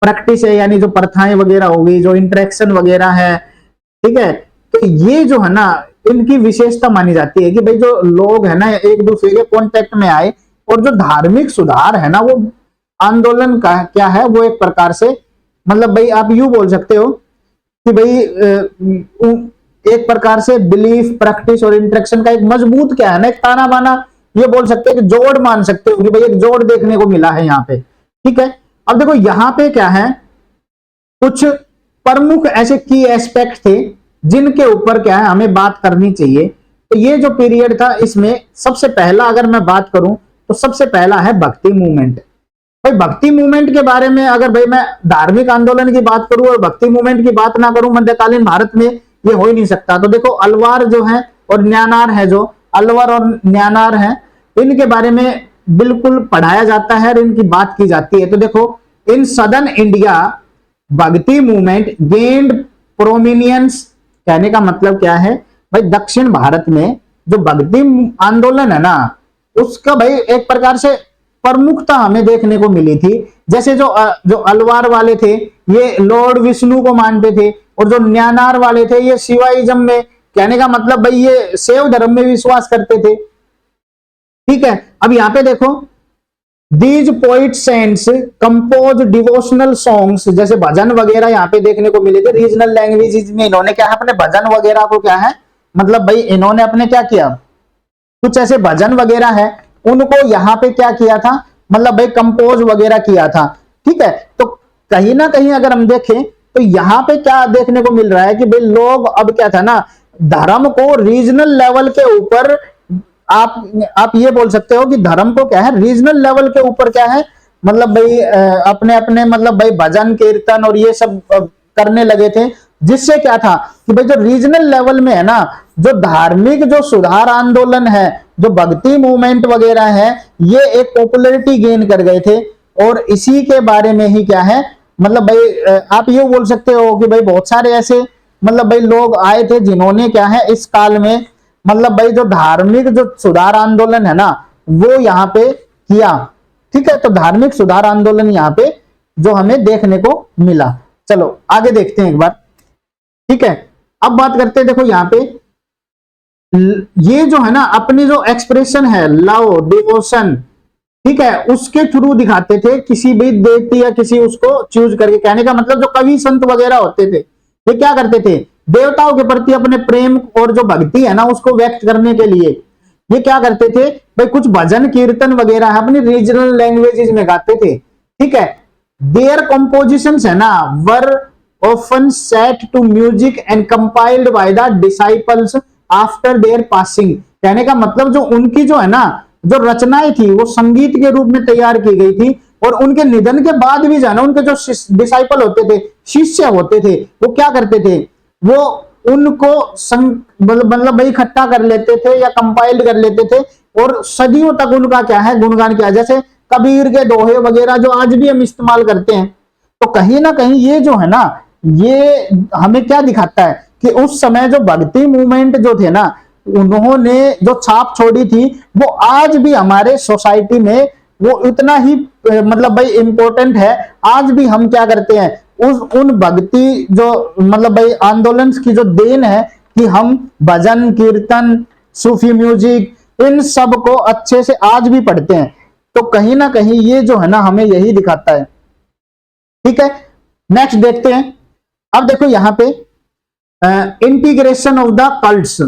Speaker 1: प्रैक्टिस है यानी जो प्रथाएं वगैरह होगी, जो इंटरेक्शन वगैरह है, ठीक है, तो ये जो है ना इनकी विशेषता मानी जाती है कि भाई जो लोग है ना एक दूसरे के कांटेक्ट में आए, और जो धार्मिक सुधार है ना वो आंदोलन का क्या है, वो एक प्रकार से मतलब भाई आप यूं बोल सकते हो कि भाई एक प्रकार से बिलीफ, प्रैक्टिस और इंटरेक्शन का एक मजबूत क्या है ना, एक ताना बाना ये बोल सकते हैं कि जोड़ मान सकते हो कि भाई एक जोड़ देखने को मिला है यहाँ पे, ठीक है। अब देखो यहाँ पे क्या है, कुछ प्रमुख ऐसे की एस्पेक्ट थे जिनके ऊपर क्या है हमें बात करनी चाहिए। तो ये जो पीरियड था इसमें सबसे पहला अगर मैं बात करूं तो सबसे पहला है भक्ति मूवमेंट। भाई भक्ति मूवमेंट के बारे में अगर भाई मैं धार्मिक आंदोलन की बात करूं और भक्ति मूवमेंट की बात ना करूं मध्यकालीन भारत में, ये हो ही नहीं सकता। तो देखो अलवार जो है और न्यानार है, जो अलवर और न्यानार है, इनके बारे में बिल्कुल पढ़ाया जाता है और इनकी बात की जाती है। तो देखो इन सदर्न इंडिया भक्ति मूवमेंट गेन्ड प्रोमिनियंस। कहने का मतलब क्या है भाई, दक्षिण भारत में जो भक्ति आंदोलन है ना उसका भाई एक प्रकार से प्रमुखता हमें देखने को मिली थी। जैसे जो अलवार वाले थे ये लॉर्ड विष्णु को मानते थे, और जो न्यानार वाले थे ये शिवाइज्म में, कहने का मतलब भाई ये शैव धर्म में विश्वास करते थे, ठीक है। अब यहाँ पे देखो these poets and compose devotional songs, जैसे भजन वगैरह यहाँ पे देखने को मिले थे। रीजनल लैंग्वेजेस में इन्होंने क्या है अपने भजन वगैरह को क्या है मतलब भाई इन्होंने अपने क्या किया, कुछ ऐसे भजन वगैरह है उनको यहाँ पे क्या किया था मतलब भाई कंपोज वगैरह किया था, ठीक है। तो कहीं ना कहीं अगर हम देखें तो यहाँ पे क्या देखने को मिल रहा है कि भाई लोग अब क्या था ना धर्म को रीजनल लेवल के ऊपर, आप ये बोल सकते हो कि धर्म को क्या है रीजनल लेवल के ऊपर क्या है मतलब भाई अपने अपने मतलब भाई भजन कीर्तन और ये सब करने लगे थे। जिससे क्या था कि भाई जो रीजनल लेवल में है ना जो धार्मिक जो सुधार आंदोलन है, जो भक्ति मूवमेंट वगैरह है, ये एक पॉपुलैरिटी गेन कर गए थे। और इसी के बारे में ही क्या है मतलब भाई आप ये बोल सकते हो कि भाई बहुत सारे ऐसे मतलब भाई लोग आए थे जिन्होंने क्या है इस काल में मतलब भाई जो धार्मिक जो सुधार आंदोलन है ना वो यहाँ पे किया, ठीक है। तो धार्मिक सुधार आंदोलन यहाँ पे जो हमें देखने को मिला। चलो आगे देखते हैं एक बार, ठीक है। अब बात करते हैं, देखो यहाँ पे ये जो है ना अपनी जो एक्सप्रेशन है लव डिवोशन, ठीक है, उसके थ्रू दिखाते थे किसी भी देवती या किसी उसको चूज करके। कहने का मतलब जो कवि संत वगैरह होते थे ये क्या करते थे देवताओं के प्रति अपने प्रेम और जो भक्ति है ना उसको व्यक्त करने के लिए ये क्या करते थे भाई कुछ भजन कीर्तन वगैरह अपनी रीजनल लैंग्वेजेस में गाते थे, ठीक है। देयर कंपोजिशंस है ना were often set to music and compiled by the disciples after their passing. कहने का मतलब जो उनकी जो है ना जो रचनाएं थी वो संगीत के रूप में तैयार की गई थी, और उनके निधन के बाद भी जो है ना उनके जो डिसाइपल होते थे, शिष्य होते थे, वो क्या करते थे वो उनको मतलब भाई इकट्ठा कर लेते थे या कंपाइल्ड कर लेते थे और सदियों तक उनका क्या है गुणगान किया। जैसे कबीर के दोहे वगैरह जो आज भी हम इस्तेमाल करते हैं। तो कहीं ना कहीं ये जो है ना ये हमें क्या दिखाता है कि उस समय जो भक्ति मूवमेंट जो थे ना उन्होंने जो छाप छोड़ी थी वो आज भी हमारे सोसाइटी में वो इतना ही मतलब भाई इंपॉर्टेंट है। आज भी हम क्या करते हैं उन भक्ति जो मतलब भाई आंदोलन की जो देन है कि हम भजन कीर्तन सूफी म्यूजिक इन सब को अच्छे से आज भी पढ़ते हैं। तो कहीं ना कहीं ये जो है ना हमें यही दिखाता है, ठीक है। नेक्स्ट देखते हैं। अब देखो यहाँ पे integration of the cults,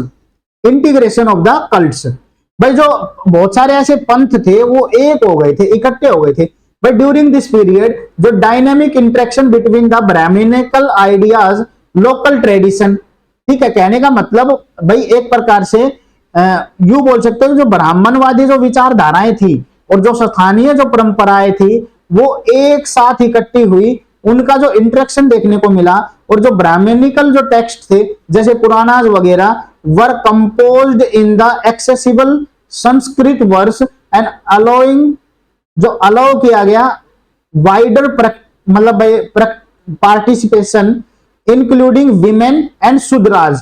Speaker 1: integration of the cults. भाई जो बहुत सारे ऐसे पंथ थे वो एक हो गए थे, इकट्ठे हो गए थे। बट ड्यूरिंग दिस पीरियड जो dynamic interaction between the Brahmanical ideas local tradition, ठीक है। कहने का मतलब भाई एक प्रकार से यूं बोल सकते हो जो ब्राह्मणवादी जो विचारधाराएं थी और जो स्थानीय जो परंपराएं थी वो एक साथ इकट्ठी हुई, उनका जो इंटरेक्शन देखने को मिला। और जो ब्राह्मणिकल जो टेक्स्ट थे जैसे पुराणाज वगैरह were composed in the accessible Sanskrit verse and allowing, जो अलाउ किया गया वाइडर मतलब participation including women and Shudras.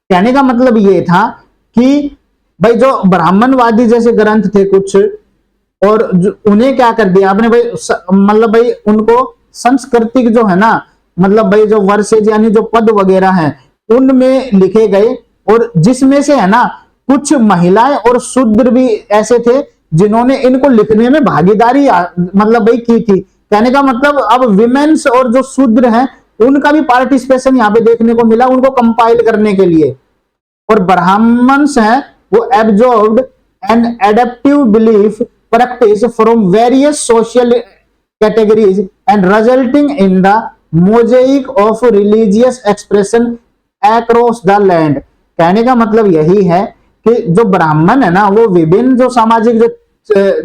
Speaker 1: कहने का मतलब ये था कि भाई जो ब्राह्मणवादी जैसे ग्रंथ थे कुछ, और उन्हें क्या कर दिया आपने भाई, मतलब भाई उनको संस्कृतिक जो है ना, मतलब भाई जो वर्सेज यानी जो पद वगैरह हैं उनमें लिखे गए, और जिसमें से है ना कुछ महिलाएं और शूद्र भी ऐसे थे जिन्होंने इनको लिखने में भागीदारी मतलब भाई की थी। कहने का मतलब अब विमेन्स और जो शूद्र हैं उनका भी पार्टिसिपेशन यहाँ पे देखने को मिला उनको कंपाइल करने के लिए। और ब्राह्मण्स हैं वो absorbed and adaptive belief practice from various social categories and resulting in the mosaic of religious expression across the land. कहने का मतलब यही है कि जो ब्राह्मण है ना वो विभिन्न जो सामाजिक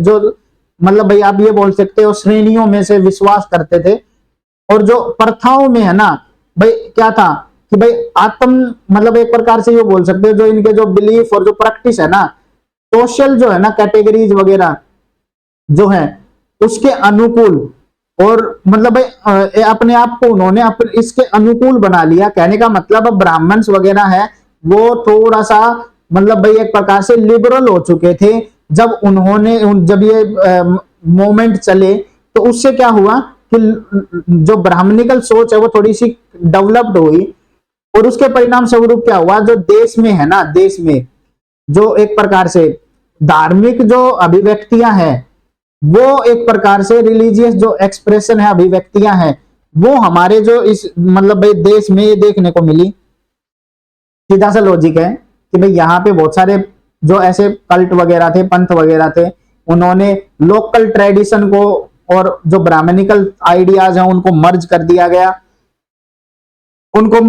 Speaker 1: जो मतलब भाई आप ये बोल सकते हो श्रेणियों में से विश्वास करते थे, और जो प्रथाओं में है ना भाई क्या था कि भाई आत्म मतलब एक प्रकार से ये बोल सकते हो जो इनके जो बिलीफ और जो प्रैक्टिस है ना सोशल जो है ना कैटेगरीज वगैरह जो है उसके अनुकूल, और मतलब भाई अपने आप को उन्होंने अपने इसके अनुकूल बना लिया। कहने का मतलब ब्राह्मण्स वगैरह है वो थोड़ा सा मतलब भाई एक प्रकार से लिबरल हो चुके थे जब उन्होंने जब ये मूवमेंट चले, तो उससे क्या हुआ कि जो ब्राह्मणिकल सोच है वो थोड़ी सी डेवलप्ड हुई, और उसके परिणाम स्वरूप क्या हुआ जो देश में है ना, देश में जो एक प्रकार से धार्मिक जो अभिव्यक्तियां हैं वो एक प्रकार से रिलीजियस जो एक्सप्रेशन है अभिव्यक्तियां हैं वो हमारे जो इस मतलब भाई देश में ये देखने को मिली। सीधा सा लॉजिक है कि भाई यहाँ पे बहुत सारे जो ऐसे कल्ट वगैरह थे पंथ वगैरह थे उन्होंने लोकल ट्रेडिशन को और जो ब्राह्मणिकल आइडियाज हैं उनको मर्ज कर दिया गया। उनको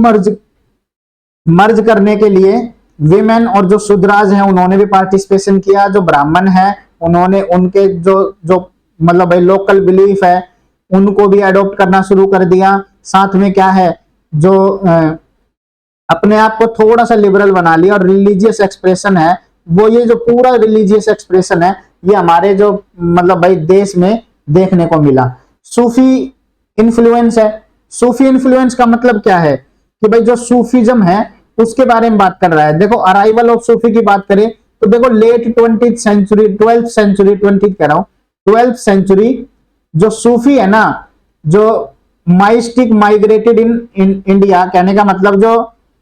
Speaker 1: मर्ज करने के लिए विमेन और जो शूद्राज हैं उन्होंने भी पार्टिसिपेशन किया। जो ब्राह्मण है उन्होंने उनके जो जो मतलब भाई लोकल बिलीफ है उनको भी अडॉप्ट करना शुरू कर दिया। साथ में क्या है जो अपने आप को थोड़ा सा लिबरल बना लिया, और रिलीजियस एक्सप्रेशन है वो ये जो पूरा रिलीजियस एक्सप्रेशन है ये हमारे जो मतलब भाई देश में देखने को मिला। सूफी इन्फ्लुएंस है। सूफी इन्फ्लुएंस का मतलब क्या है कि भाई जो सूफीज्म है उसके बारे में बात कर रहा है। देखो अराइवल ऑफ सूफी की बात करें तो देखो late 20th century 12th century 20th कह रहा हूं 12th सेंचुरी जो सूफी है ना जो माइस्टिक माइग्रेटेड इन इंडिया। कहने का मतलब जो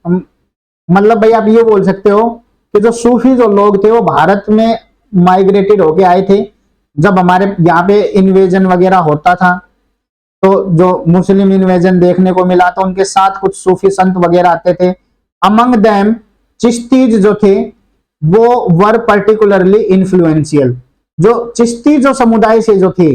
Speaker 1: मतलब भाई आप ये बोल सकते हो कि जो सूफी जो लोग थे वो भारत में माइग्रेटेड होके आए थे। जब हमारे यहाँ पे इन्वेजन वगैरह होता था तो जो मुस्लिम इन्वेजन देखने को मिला तो उनके साथ कुछ सूफी संत वगैरह आते थे। अमंग देम चिश्तीज जो थे वो वर पर्टिकुलरली इन्फ्लुएंशियल। जो चिश्ती जो समुदाय से जो थे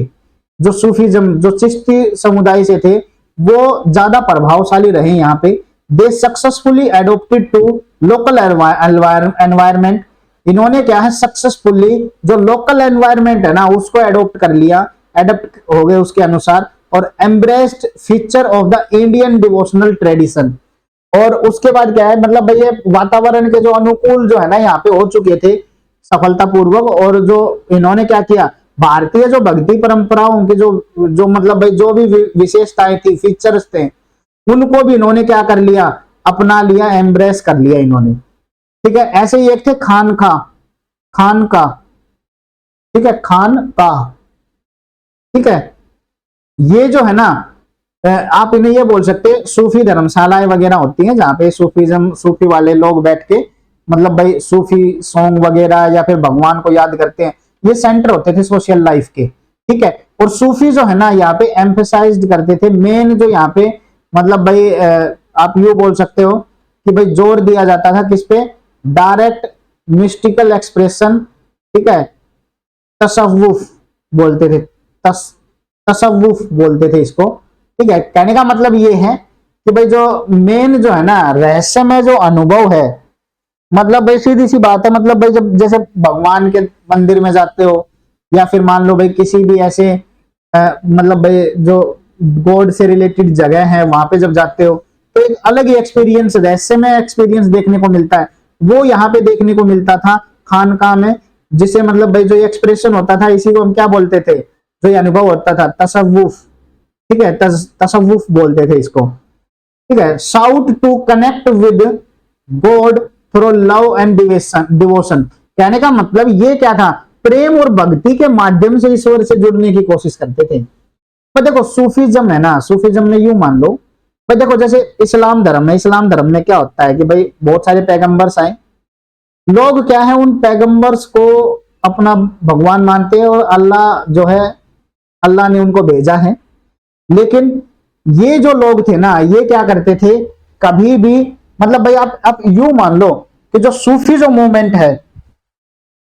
Speaker 1: जो सूफीज्म जो चिश्ती समुदाय से थे वो ज्यादा प्रभावशाली रहे यहाँ पे। They successfully adopted to local environment. इन्होंने क्या है सक्सेसफुली जो लोकल एनवायरमेंट है ना उसको एडोप्ट कर लिया, एडप्ट हो गए उसके अनुसार, और embraced feature of the Indian devotional tradition. और उसके बाद क्या है मतलब भाई ये वातावरण के जो अनुकूल जो है ना यहाँ पे हो चुके थे सफलतापूर्वक। और जो इन्होंने क्या किया भारतीय जो भक्ति परंपराओं के जो मतलब भाई जो भी विशेषताएं थी फीचर्स थे उनको भी इन्होंने क्या कर लिया अपना लिया, एम्ब्रेस कर लिया इन्होंने। ठीक है, ऐसे ही एक थे खानका, ठीक है खानका। ठीक है, ये जो है ना आप इन्हें ये बोल सकते हैं सूफी धर्मशालाएं वगैरह होती हैं जहां पे सूफी वाले लोग बैठ के मतलब भाई सूफी सॉन्ग वगैरह या फिर भगवान को याद करते हैं। ये सेंटर होते थे सोशल लाइफ के। ठीक है, और सूफी जो है ना यहाँ पे एम्फेसाइज करते थे मेन जो यहाँ पे मतलब भाई आप यूं बोल सकते हो कि भाई जोर दिया जाता था किस पे, डायरेक्ट मिस्टिकल एक्सप्रेशन। ठीक है, तसव्वुफ बोलते थे, तसव्वुफ बोलते थे इसको। ठीक है, कहने का मतलब ये है कि भाई जो मेन जो है ना रहस्यमय जो अनुभव है मतलब भाई सीधी सी बात है, मतलब भाई जब जैसे भगवान के मंदिर में जाते हो या फिर मान लो भाई किसी भी ऐसे मतलब भाई जो गॉड से रिलेटेड जगह है वहां पे जब जाते हो तो एक अलग ही एक्सपीरियंस, रहस्यमय एक्सपीरियंस देखने को मिलता है। वो यहाँ पे देखने को मिलता था खानका में, जिसे मतलब भाई जो एक्सप्रेशन होता था इसी को हम क्या बोलते थे, जो ये अनुभव होता था तसव्वुफ, ठीक है, तसव्वुफ बोलते थे इसको, ठीक है। Sought to connect with God through love and devotion, कहने का मतलब ये क्या था, प्रेम और भक्ति के माध्यम से ईश्वर से जुड़ने की कोशिश करते थे। पर देखो सूफीज्म है ना, सूफीज्म में यूं मान लो भाई, देखो जैसे इस्लाम धर्म है, इस्लाम धर्म में क्या होता है कि भाई बहुत सारे पैगंबर्स आए, लोग क्या है उन पैगंबर्स को अपना भगवान मानते हैं और अल्लाह जो है अल्लाह ने उनको भेजा है। लेकिन ये जो लोग थे ना ये क्या करते थे, कभी भी मतलब भाई आप यूं मान लो कि जो सूफी जो मूवमेंट है,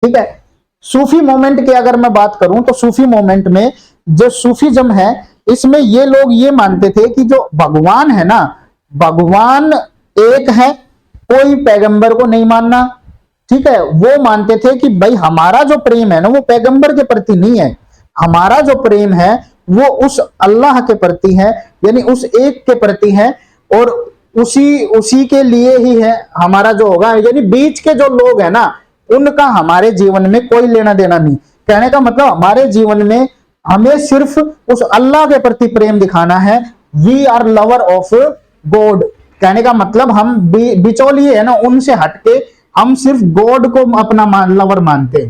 Speaker 1: ठीक है, सूफी मूवमेंट की अगर मैं बात करूं तो सूफी मूवमेंट में जो सूफीज्म है इसमें ये लोग ये मानते थे कि जो भगवान है ना, भगवान एक है, कोई पैगंबर को नहीं मानना, ठीक है। वो मानते थे कि भाई हमारा जो प्रेम है ना वो पैगंबर के प्रति नहीं है, हमारा जो प्रेम है वो उस अल्लाह के प्रति है, यानी उस एक के प्रति है, और उसी के लिए ही है हमारा जो होगा, यानी बीच के जो लोग है ना उनका हमारे जीवन में कोई लेना देना नहीं। कहने का मतलब हमारे जीवन में हमें सिर्फ उस अल्लाह के प्रति प्रेम दिखाना है, we are lover of God. कहने का मतलब हम बिचौलिए है ना उनसे हटके हम सिर्फ गॉड को अपना लवर मानते।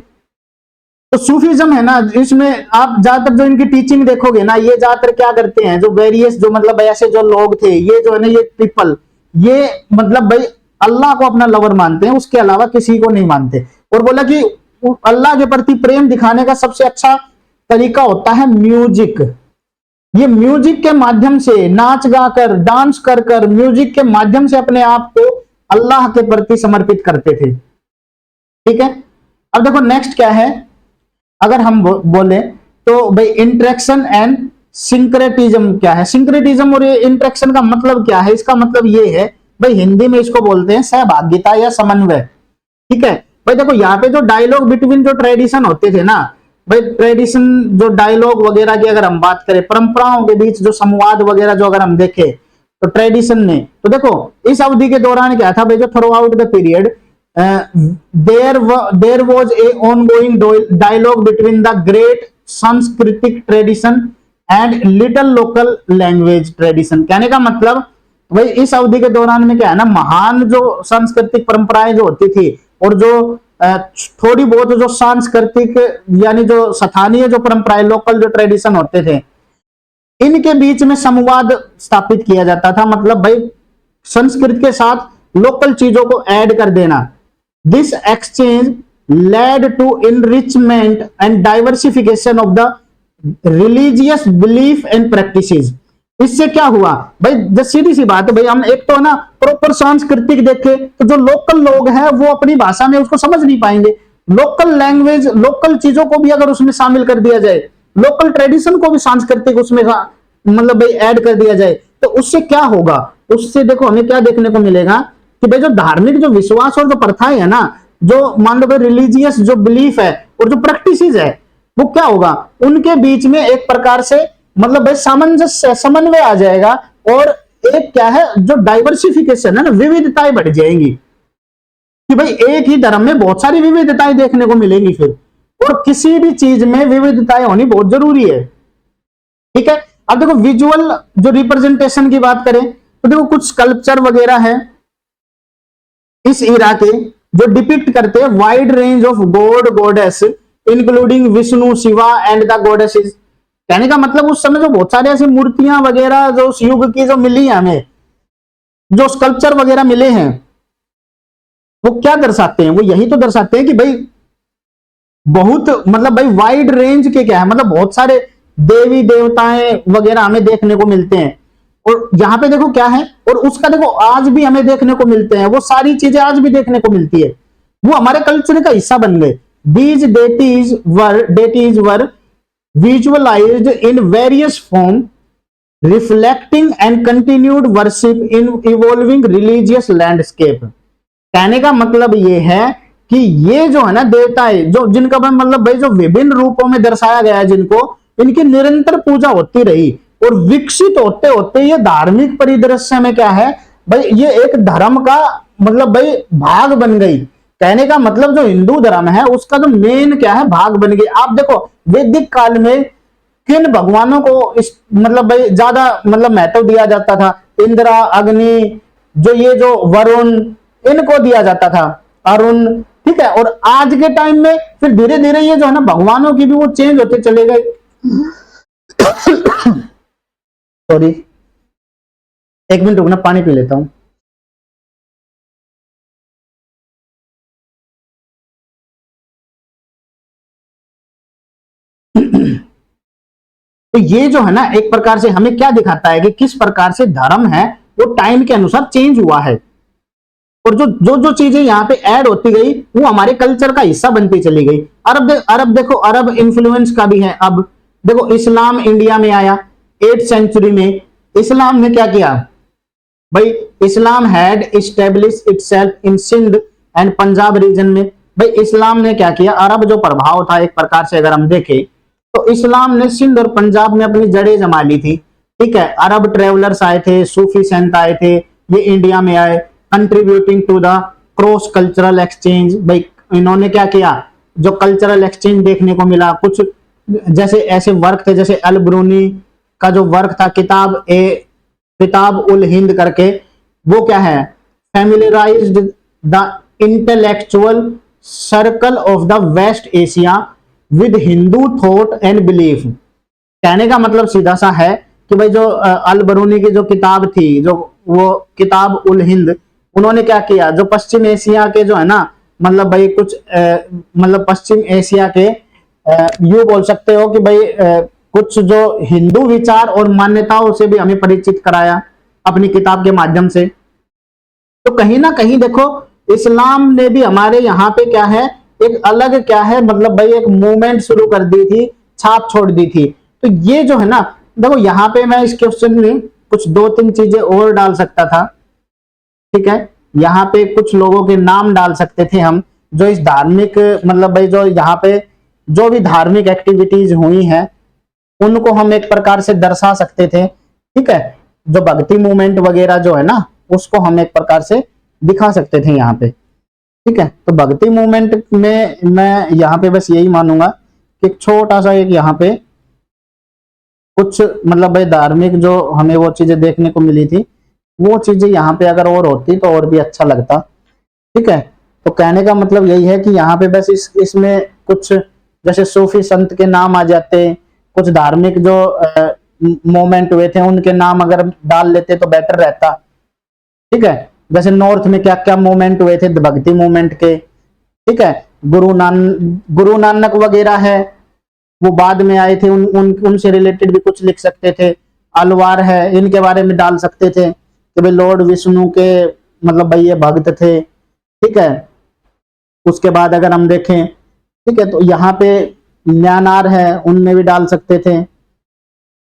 Speaker 1: तो सूफीज्म है ना इसमें आप ज्यादातर जो इनकी टीचिंग देखोगे ना, ये ज्यादातर क्या करते हैं, जो वेरियस जो मतलब ऐसे जो लोग थे ये जो है ना ये पीपल, ये मतलब भाई अल्लाह को अपना लवर मानते हैं, उसके अलावा किसी को नहीं मानते। और बोला कि अल्लाह के प्रति प्रेम दिखाने का सबसे अच्छा तरीका होता है म्यूजिक। ये म्यूजिक के माध्यम से नाच गाकर डांस कर कर म्यूजिक के माध्यम से अपने आप को अल्लाह के प्रति समर्पित करते थे, ठीक है। अब देखो नेक्स्ट क्या है, अगर हम बोले तो भाई इंटरेक्शन एंड सिंक्रेटिज्म क्या है। सिंक्रेटिज्म और ये इंटरेक्शन का मतलब क्या है, इसका मतलब ये है भाई हिंदी में इसको बोलते हैं सहभागिता या समन्वय, ठीक है। भाई देखो यहाँ पे जो डायलॉग बिटवीन जो ट्रेडिशन होते थे ना, भाई ट्रेडिशन जो डायलॉग वगैरह की अगर हम बात करें, परंपराओं के बीच जो संवाद वगैरह जो अगर हम देखें तो ट्रेडिशन में, तो देखो इस अवधि के दौरान क्या था भाई, जो through the period there was a ongoing dialogue between the great सांस्कृतिक tradition and little local language tradition. कहने का मतलब भाई इस अवधि के दौरान में क्या है ना, महान जो सांस्कृतिक परंपराएं जो होती थी और जो थोड़ी बहुत जो सांस्कृतिक यानी जो स्थानीय जो परंपराएं लोकल जो ट्रेडिशन होते थे इनके बीच में संवाद स्थापित किया जाता था। मतलब भाई संस्कृत के साथ लोकल चीजों को ऐड कर देना। This exchange led to enrichment and diversification of the religious belief and practices. इससे क्या हुआ भाई, जब सीधी सी बात है भाई, हम एक तो ना प्रॉपर सांस्कृतिक देखे तो जो लोकल लोग हैं वो अपनी भाषा में उसको समझ नहीं पाएंगे, लोकल लैंग्वेज लोकल चीजों को भी अगर उसमें शामिल कर दिया जाए, लोकल ट्रेडिशन को भी सांस्कृतिक उसमें मतलब भाई ऐड कर दिया जाए तो उससे क्या होगा, उससे देखो हमें क्या देखने को मिलेगा कि भाई जो धार्मिक जो विश्वास और जो प्रथाएं है ना, जो मान लो भाई रिलीजियस जो बिलीफ है और जो प्रैक्टिसेस है वो क्या होगा, उनके बीच में एक प्रकार से मतलब भाई सामंजस्य समन्वय आ जाएगा और एक क्या है जो डाइवर्सिफिकेशन है ना, विविधताएं बढ़ जाएंगी कि भाई एक ही धर्म में बहुत सारी विविधताएं देखने को मिलेंगी फिर, और किसी भी चीज में विविधताएं होनी बहुत जरूरी है, ठीक है। अब देखो विजुअल जो रिप्रेजेंटेशन की बात करें तो देखो कुछ स्कल्पचर वगैरह है इस इरा के जो डिपिक्ट करते हैं wide range of God goddess including Vishnu Shiva and the goddesses. कहने का मतलब उस समय जो बहुत सारे ऐसी मूर्तियां वगैरह जो उस युग की जो मिली है हमें, जो स्कल्पचर वगैरह मिले हैं वो क्या दर्शाते हैं, वो यही तो दर्शाते हैं कि भाई बहुत मतलब भाई वाइड रेंज के क्या है, मतलब बहुत सारे देवी देवताएं वगैरह हमें देखने को मिलते हैं। और यहां पे देखो क्या है, और उसका देखो आज भी हमें देखने को मिलते हैं, वो सारी चीजें आज भी देखने को मिलती है, वो हमारे कल्चर का हिस्सा बन गए। These deities were visualized in various form reflecting and continued worship in evolving religious landscape। कहने का मतलब ये है कि ये जो है ना देवताएं, जो जिनका मतलब भाई जो विभिन्न रूपों में दर्शाया गया है, जिनको इनकी निरंतर पूजा होती रही और विकसित होते होते ये धार्मिक परिदृश्य में क्या है भाई, ये एक धर्म का मतलब भाई भाग बन गई। कहने का मतलब जो हिंदू धर्म है उसका जो मेन क्या है, भाग बन गई। आप देखो वैदिक काल में किन भगवानों को इस मतलब भाई ज्यादा मतलब महत्व दिया जाता था, इंद्रा, अग्नि, जो ये जो वरुण, इनको दिया जाता था, अरुण, ठीक है। और आज के टाइम में फिर धीरे धीरे ये जो है ना भगवानों की भी वो चेंज होते चले गए। सॉरी, एक मिनट रुकना, पानी पी लेता हूं। तो ये जो है ना एक प्रकार से हमें क्या दिखाता है कि किस प्रकार से धर्म है वो टाइम के अनुसार चेंज हुआ है, और जो जो जो चीजें यहाँ पे ऐड होती गई वो हमारे कल्चर का हिस्सा बनती चली गई। अरब देखो, अरब इन्फ्लुएंस का भी है। अब देखो इस्लाम इंडिया में आया 8th सेंचुरी में। इस्लाम ने क्या किया भाई, Islam had establish itself in Sindh and Punjab region में। भाई इस्लाम ने क्या किया, अरब जो प्रभाव था एक प्रकार से अगर हम देखें तो इस्लाम ने सिंध और पंजाब में अपनी जड़ें जमा ली थी, ठीक है। अरब ट्रेवलर्स आए थे, सूफी संत आए थे, ये इंडिया में आए, contributing to the cross cultural exchange. भाई इन्होंने क्या किया, जो कल्चरल एक्सचेंज देखने को मिला, कुछ जैसे ऐसे वर्क थे, जैसे अल ब्रूनी का जो वर्क था किताब उल हिंद करके, वो क्या है, familiarized the intellectual circle of the West Asia with Hindu thought and belief. कहने का मतलब सीधा सा है कि भाई जो अल बरूनी की जो किताब थी, जो वो किताब उल हिंद, उन्होंने क्या किया, जो पश्चिम एशिया के जो है ना मतलब भाई कुछ मतलब पश्चिम एशिया के यू बोल सकते हो कि भाई कुछ जो हिंदू विचार और मान्यताओं से भी हमें परिचित कराया अपनी किताब के माध्यम से। तो कहीं ना कहीं देखो इस्लाम ने भी हमारे यहाँ पे क्या है, एक अलग क्या है मतलब भाई एक मूवमेंट शुरू कर दी थी, छाप छोड़ दी थी। तो ये जो है ना देखो, यहाँ पे मैं इस क्वेश्चन में कुछ 2-3 चीजें और डाल सकता था, ठीक है। यहाँ पे कुछ लोगों के नाम डाल सकते थे हम, जो इस धार्मिक मतलब भाई जो यहाँ पे जो भी धार्मिक एक्टिविटीज हुई हैं उनको हम एक प्रकार से दर्शा सकते थे, ठीक है। जो भक्ति मूवमेंट वगैरह जो है ना उसको हम एक प्रकार से दिखा सकते थे यहाँ पे, ठीक है। तो भक्ति मूवमेंट में मैं यहाँ पे बस यही मानूंगा कि छोटा सा एक यहाँ पे कुछ मतलब भाई धार्मिक जो हमें वो चीजें देखने को मिली थी, वो चीजें यहाँ पे अगर और होती तो और भी अच्छा लगता, ठीक है। तो कहने का मतलब यही है कि यहाँ पे बस इसमें कुछ जैसे सूफी संत के नाम आ जाते, कुछ धार्मिक जो मोमेंट हुए थे उनके नाम अगर डाल लेते तो बेटर रहता, ठीक है। जैसे नॉर्थ में क्या क्या मूवमेंट हुए थे भक्ति मूवमेंट के, ठीक है। गुरु नानक वगैरह है वो बाद में आए थे, उनसे रिलेटेड भी कुछ लिख सकते थे। अलवार है, इनके बारे में डाल सकते थे कि भाई लॉर्ड विष्णु के मतलब भाई ये भक्त थे, ठीक है। उसके बाद अगर हम देखें, ठीक है, तो यहाँ पे म्यांमार है, उनमें भी डाल सकते थे।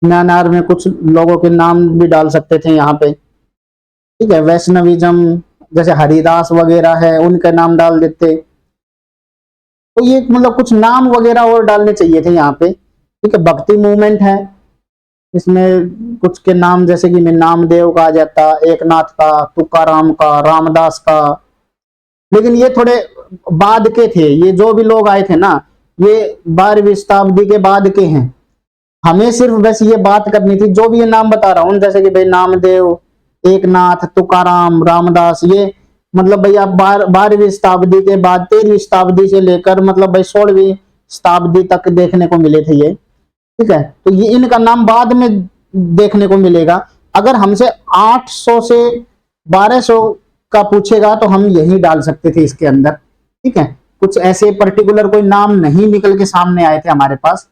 Speaker 1: म्यांमार में कुछ लोगों के नाम भी डाल सकते थे यहाँ पे, ठीक है। वैष्णविज्म जैसे हरिदास वगैरह है उनके नाम डाल देते। तो ये मतलब कुछ नाम वगैरह और डालने चाहिए थे यहाँ पे, ठीक है। भक्ति मूवमेंट है, इसमें कुछ के नाम जैसे कि मैं नामदेव का आ जाता, एकनाथ का, तुकाराम का, रामदास का। लेकिन ये थोड़े बाद के थे, ये जो भी लोग आए थे ना ये 12वीं शताब्दी के बाद के हैं। हमें सिर्फ बस ये बात करनी थी, जो भी ये नाम बता रहा हूँ जैसे कि भाई नामदेव, एकनाथ, तुकाराम, रामदास, ये मतलब भाई आप 12वीं शताब्दी के बाद 13वीं शताब्दी से लेकर मतलब भाई 16वीं शताब्दी तक देखने को मिले थे ये, ठीक है। तो ये इनका नाम बाद में देखने को मिलेगा। अगर हमसे 800 से 1200 का पूछेगा तो हम यही डाल सकते थे इसके अंदर, ठीक है। कुछ ऐसे पर्टिकुलर कोई नाम नहीं निकल के सामने आए थे हमारे पास,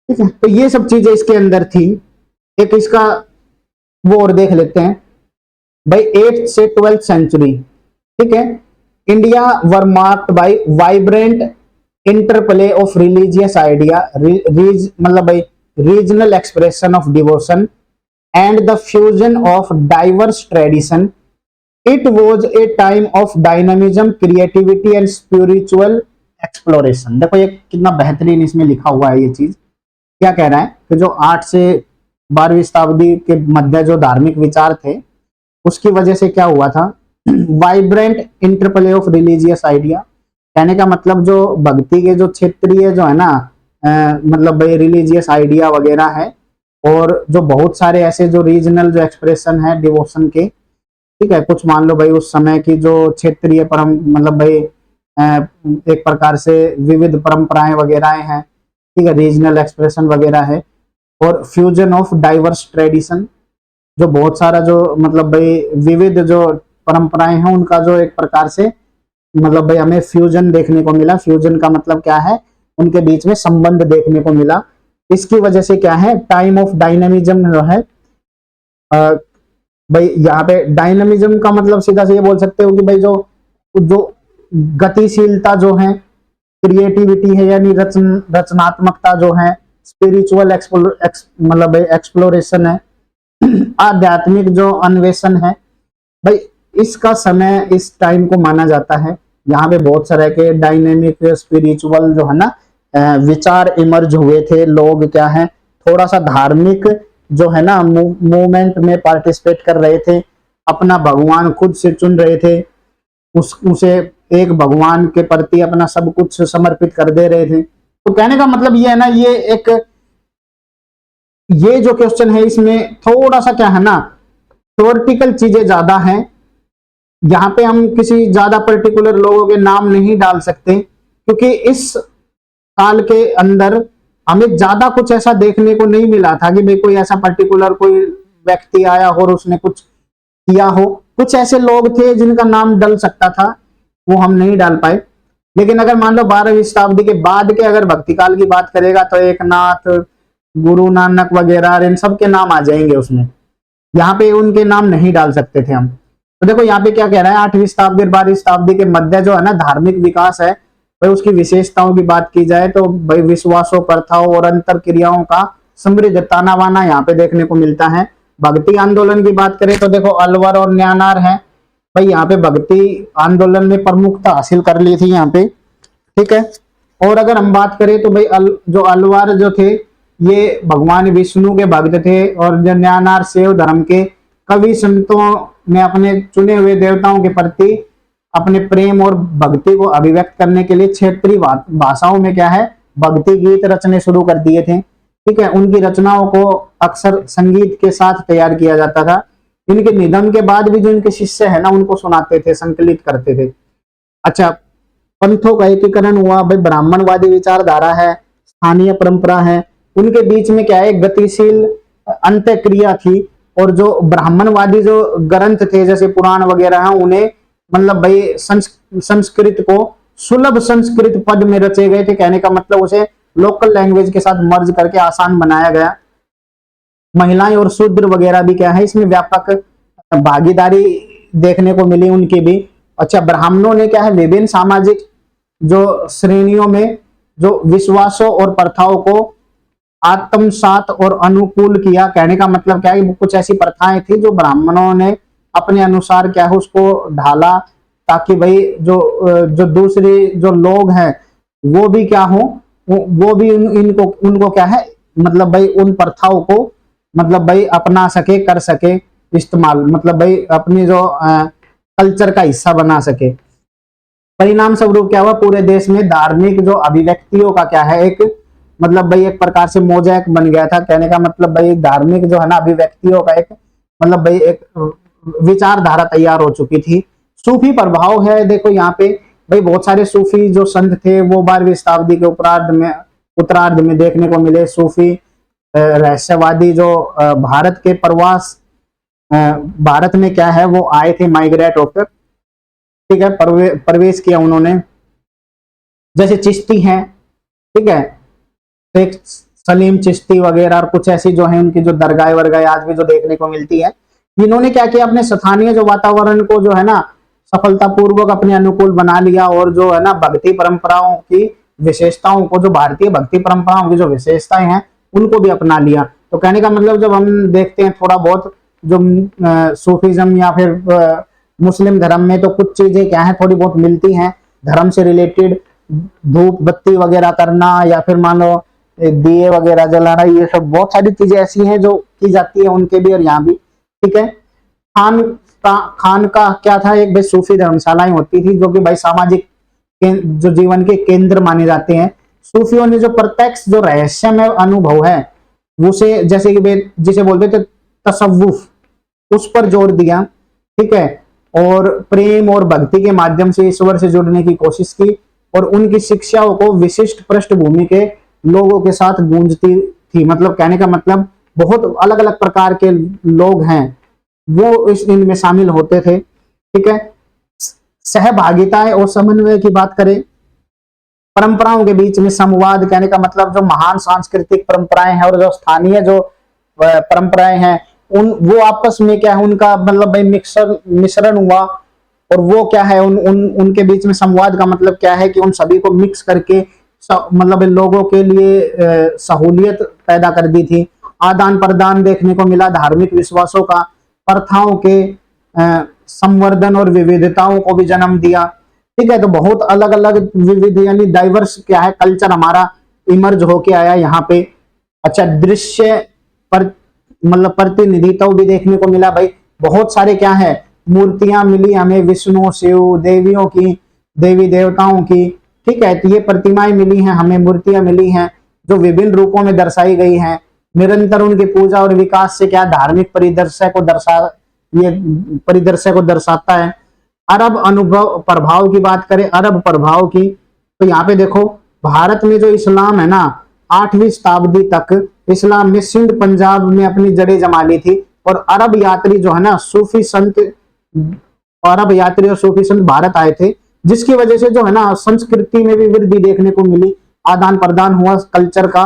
Speaker 1: ठीक है। तो ये सब चीजें इसके अंदर थी। एक इसका वो और देख लेते हैं भाई 8th से 12th सेंचुरी, ठीक है। India were marked by vibrant interplay of religious idea, मतलब भाई regional expression of devotion and the fusion of diverse tradition it was a time of dynamism, creativity and spiritual exploration. देखो ये कितना बेहतरीन इसमें लिखा हुआ है। ये चीज क्या कह रहा है कि जो 8 से 12वीं शताब्दी के मध्य जो धार्मिक विचार थे उसकी वजह से क्या हुआ था, vibrant interplay of religious idea. कहने का मतलब जो भक्ति के जो क्षेत्रीय जो है ना मतलब भाई रिलीजियस आइडिया वगैरह है, और जो बहुत सारे ऐसे जो रीजनल जो एक्सप्रेशन है डिवोशन के, ठीक है, कुछ मान लो भाई उस समय की जो क्षेत्रीय परम मतलब भाई एक प्रकार से विविध परंपराएं वगैरह हैं, ठीक है, रीजनल एक्सप्रेशन वगैरह है, और फ्यूजन ऑफ डाइवर्स ट्रेडिशन, जो बहुत सारा जो मतलब भाई विविध जो परंपराएं हैं उनका जो एक प्रकार से मतलब भाई हमें फ्यूजन देखने को मिला। फ्यूजन का मतलब क्या है, उनके बीच में संबंध देखने को मिला। इसकी वजह से क्या है, टाइम ऑफ डायनामिज्म जो है भाई यहाँ पे डायनामिज्म का मतलब सीधा से ये बोल सकते हो कि भाई जो जो गतिशीलता जो है, क्रिएटिविटी है यानी रचनात्मकता जो है, स्पिरिचुअल मतलब एक्सप्लोरेशन है, आध्यात्मिक जो अन्वेषण है भाई, इसका समय इस टाइम को माना जाता है। यहाँ पे बहुत सारे के डायनेमिक स्पिरिचुअल जो है ना विचार इमर्ज हुए थे। लोग क्या है थोड़ा सा धार्मिक जो है ना मूवमेंट में पार्टिसिपेट कर रहे थे, अपना भगवान खुद से चुन रहे थे, उसे एक भगवान के प्रति अपना सब कुछ समर्पित कर दे रहे थे। तो कहने का मतलब ये है ना, ये जो क्वेश्चन है इसमें थोड़ा सा क्या है ना थ्योरेटिकल चीजें ज्यादा हैं। यहाँ पे हम किसी ज्यादा पर्टिकुलर लोगों के नाम नहीं डाल सकते, क्योंकि इस काल के अंदर हमें ज्यादा कुछ ऐसा देखने को नहीं मिला था कि भाई कोई ऐसा पर्टिकुलर कोई व्यक्ति आया और उसने कुछ किया हो। कुछ ऐसे लोग थे जिनका नाम डल सकता था, वो हम नहीं डाल पाए। लेकिन अगर मान लो 12वीं शताब्दी के बाद के अगर भक्ति काल की बात करेगा तो एकनाथ, गुरु नानक वगैरह इन सब के नाम आ जाएंगे उसमें। यहाँ पे उनके नाम नहीं डाल सकते थे हम। तो देखो यहाँ पे क्या कह रहा है, 8वीं शताब्दी और 12वीं शताब्दी के मध्य जो है ना धार्मिक विकास है भाई, उसकी विशेषताओं की बात की जाए तो भाई विश्वासों, प्रथाओं और अंतर क्रियाओं का समृद्ध ताना बाना यहाँ पे देखने को मिलता है। भक्ति आंदोलन की बात करें तो देखो अलवर और न्यानार है भाई, यहाँ पे भक्ति आंदोलन ने प्रमुखता हासिल कर ली थी यहाँ पे, ठीक है। और अगर हम बात करें तो भाई जो अलवर जो थे ये भगवान विष्णु के भक्त थे, और जो न्यानार शैव धर्म के कवि संतों ने अपने चुने हुए देवताओं के प्रति अपने प्रेम और भक्ति को अभिव्यक्त करने के लिए क्षेत्रीय भाषाओं में क्या है भक्ति गीत रचने शुरू कर दिए थे, ठीक है। उनकी रचनाओं को अक्सर संगीत के साथ तैयार किया जाता था। इनके निधन के बाद भी जो इनके शिष्य है ना उनको सुनाते थे, संकलित करते थे। अच्छा, पंथों का एकीकरण हुआ भाई, ब्राह्मणवादी विचारधारा है, स्थानीय परंपरा है, उनके बीच में क्या है गतिशील अंत्यक्रिया थी। और जो ब्राह्मणवादी जो ग्रंथ थे जैसे पुराण वगैरह हैं उन्हें मतलब भाई संस्कृत को सुलभ संस्कृत पद में रचे गए थे। कहने का मतलब उसे लोकल लैंग्वेज के साथ मर्ज करके आसान बनाया गया। महिलाएं और शूद्र वगैरह भी क्या है इसमें व्यापक भागीदारी देखने को मिली उनकी भी। अच्छा, ब्राह्मणों ने क्या है विभिन्न सामाजिक जो श्रेणियों में जो विश्वासों और प्रथाओं को आत्मसात और अनुकूल किया। कहने का मतलब क्या है कुछ ऐसी प्रथाएं थी जो ब्राह्मणों ने अपने अनुसार क्या है उसको ढाला, ताकि भाई जो दूसरे जो लोग हैं वो भी क्या हो, वो भी उनको क्या है मतलब भाई उन प्रथाओं को मतलब भाई अपना सके, कर सके इस्तेमाल, मतलब भाई अपनी जो कल्चर का हिस्सा बना सके। परिणाम स्वरूप क्या हुआ, पूरे देश में धार्मिक जो अभिव्यक्तियों का क्या है एक मतलब भाई एक प्रकार से मोज़ेक बन गया था। कहने का मतलब भाई धार्मिक जो है ना अभिव्यक्तियों का एक मतलब भाई एक विचारधारा तैयार हो चुकी थी। सूफी प्रभाव है, देखो यहाँ पे भाई बहुत सारे सूफी जो संत थे वो 12वीं शताब्दी के उत्तरार्ध में देखने को मिले। सूफी रहस्यवादी जो भारत के प्रवास भारत में क्या है वो आए थे, माइग्रेट होकर, ठीक है, प्रवेश किया उन्होंने। जैसे चिश्ती हैं, ठीक है, शेख सलीम चिश्ती वगैरह और कुछ ऐसी जो है उनकी जो दरगाह वरगाह आज भी जो देखने को मिलती है। इन्होंने क्या किया अपने स्थानीय जो वातावरण को जो है ना सफलतापूर्वक अपने अनुकूल बना लिया, और जो है ना भक्ति परंपराओं की विशेषताओं को, जो भारतीय भक्ति परंपराओं की जो विशेषताएं हैं उनको भी अपना लिया। तो कहने का मतलब जब हम देखते हैं थोड़ा बहुत जो सूफीज्म या फिर मुस्लिम धर्म में तो कुछ चीजें क्या है थोड़ी बहुत मिलती हैं धर्म से रिलेटेड, धूप बत्ती वगैरह करना या फिर मान लो दिए वगैरह जलाना, ये सब बहुत सारी चीजें ऐसी हैं जो की जाती है उनके भी और यहाँ भी। ठीक है, खान का क्या था, एक भाई सूफी धर्मशालाएं होती थी जो कि भाई सामाजिक जो जीवन के केंद्र माने जाते हैं। सूफियों ने जो प्रत्यक्ष जो रहस्यमय अनुभव है उसे, जैसे कि जिसे बोलते थे तसव्वुफ, उस पर जोर दिया। ठीक है, और प्रेम और भक्ति के माध्यम से ईश्वर से जुड़ने की कोशिश की और उनकी शिक्षाओं को विशिष्ट पृष्ठभूमि के लोगों के साथ गूंजती थी। मतलब कहने का मतलब बहुत अलग अलग प्रकार के लोग हैं वो इनमें शामिल होते थे। ठीक है, सहभागिता और समन्वय की बात करें, परंपराओं के बीच में संवाद, कहने का मतलब जो महान सांस्कृतिक परंपराएं हैं और जो स्थानीय जो परंपराएं हैं उन वो आपस में क्या है उनका मतलब भाई मिश्रण हुआ और वो क्या है उनके बीच में संवाद का मतलब क्या है कि उन सभी को मिक्स करके मतलब लोगों के लिए सहूलियत पैदा कर दी थी। आदान प्रदान देखने को मिला, धार्मिक विश्वासों का, प्रथाओं के संवर्धन और विविधताओं को भी जन्म दिया। ठीक है, तो बहुत अलग अलग विविध यानी डाइवर्स क्या है कल्चर हमारा इमर्ज होके आया यहाँ पे। अच्छा, दृश्य पर मतलब प्रतिनिधित्व भी देखने को मिला भाई, बहुत सारे क्या है मूर्तियां मिली हमें विष्णु शिव देवियों की, देवी देवताओं की। ठीक है, तो ये प्रतिमाएं मिली हैं हमें, मूर्तियां मिली हैं जो विभिन्न रूपों में दर्शाई गई हैं। निरंतर उनकी पूजा और विकास से क्या धार्मिक परिदृश्य को दर्शाता है। अरब अनुभव प्रभाव की बात करें, अरब प्रभाव की, तो यहाँ पे देखो भारत में जो इस्लाम है ना 8वीं शताब्दी तक इस्लाम में सिंध पंजाब में अपनी जड़ें जमा ली थी और अरब यात्री जो है ना सूफी संत, अरब यात्री और सूफी संत भारत आए थे जिसकी वजह से जो है ना संस्कृति में भी वृद्धि देखने को मिली, आदान प्रदान हुआ कल्चर का।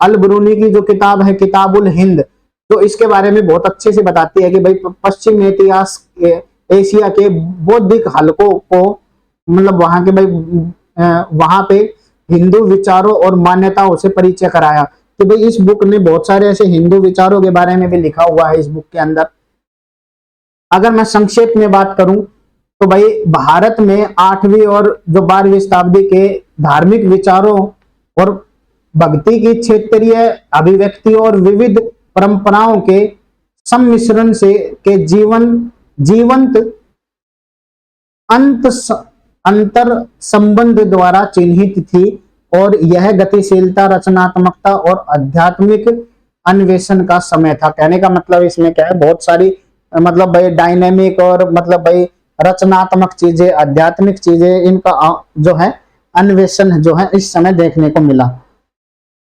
Speaker 1: अल बरूनी की जो किताब है किताबुल हिंद, तो इसके बारे में बहुत अच्छे से बताती है कि भाई पश्चिम इतिहास एशिया के बौद्धिक हलकों को मतलब वहां के भाई वहां पे हिंदू विचारों और मान्यताओं से परिचय कराया। तो भाई इस बुक में बहुत सारे ऐसे हिंदू विचारों के बारे में भी लिखा हुआ है इस बुक के अंदर। अगर मैं संक्षेप में बात करूं तो भाई भारत में 8वीं और जो 12वीं शताब्दी के धार्मिक विचारों और भक्ति की क्षेत्रीय अभिव्यक्तियों और विविध परंपराओं के सम्मिश्रण से के जीवंत अंतर संबंध द्वारा चिन्हित थी और यह गतिशीलता, रचनात्मकता और आध्यात्मिक अन्वेषण का समय था। कहने का मतलब इसमें क्या है बहुत सारी मतलब भाई डायनेमिक और मतलब भाई रचनात्मक चीजें, आध्यात्मिक चीजें, इनका जो है अन्वेषण जो है इस समय देखने को मिला।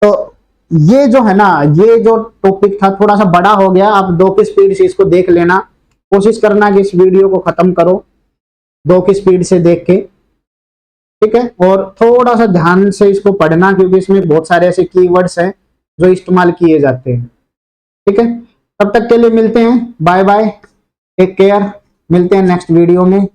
Speaker 1: तो ये जो है ना ये जो टॉपिक था थोड़ा सा बड़ा हो गया, आप 2 की स्पीड से इसको देख लेना, कोशिश करना कि इस वीडियो को खत्म करो 2 की स्पीड से देख के। ठीक है, और थोड़ा सा ध्यान से इसको पढ़ना क्योंकि इसमें बहुत सारे ऐसे कीवर्ड्स हैं जो इस्तेमाल किए जाते हैं। ठीक है, तब तक के लिए मिलते हैं, बाय बाय, टेक केयर, मिलते हैं नेक्स्ट वीडियो में।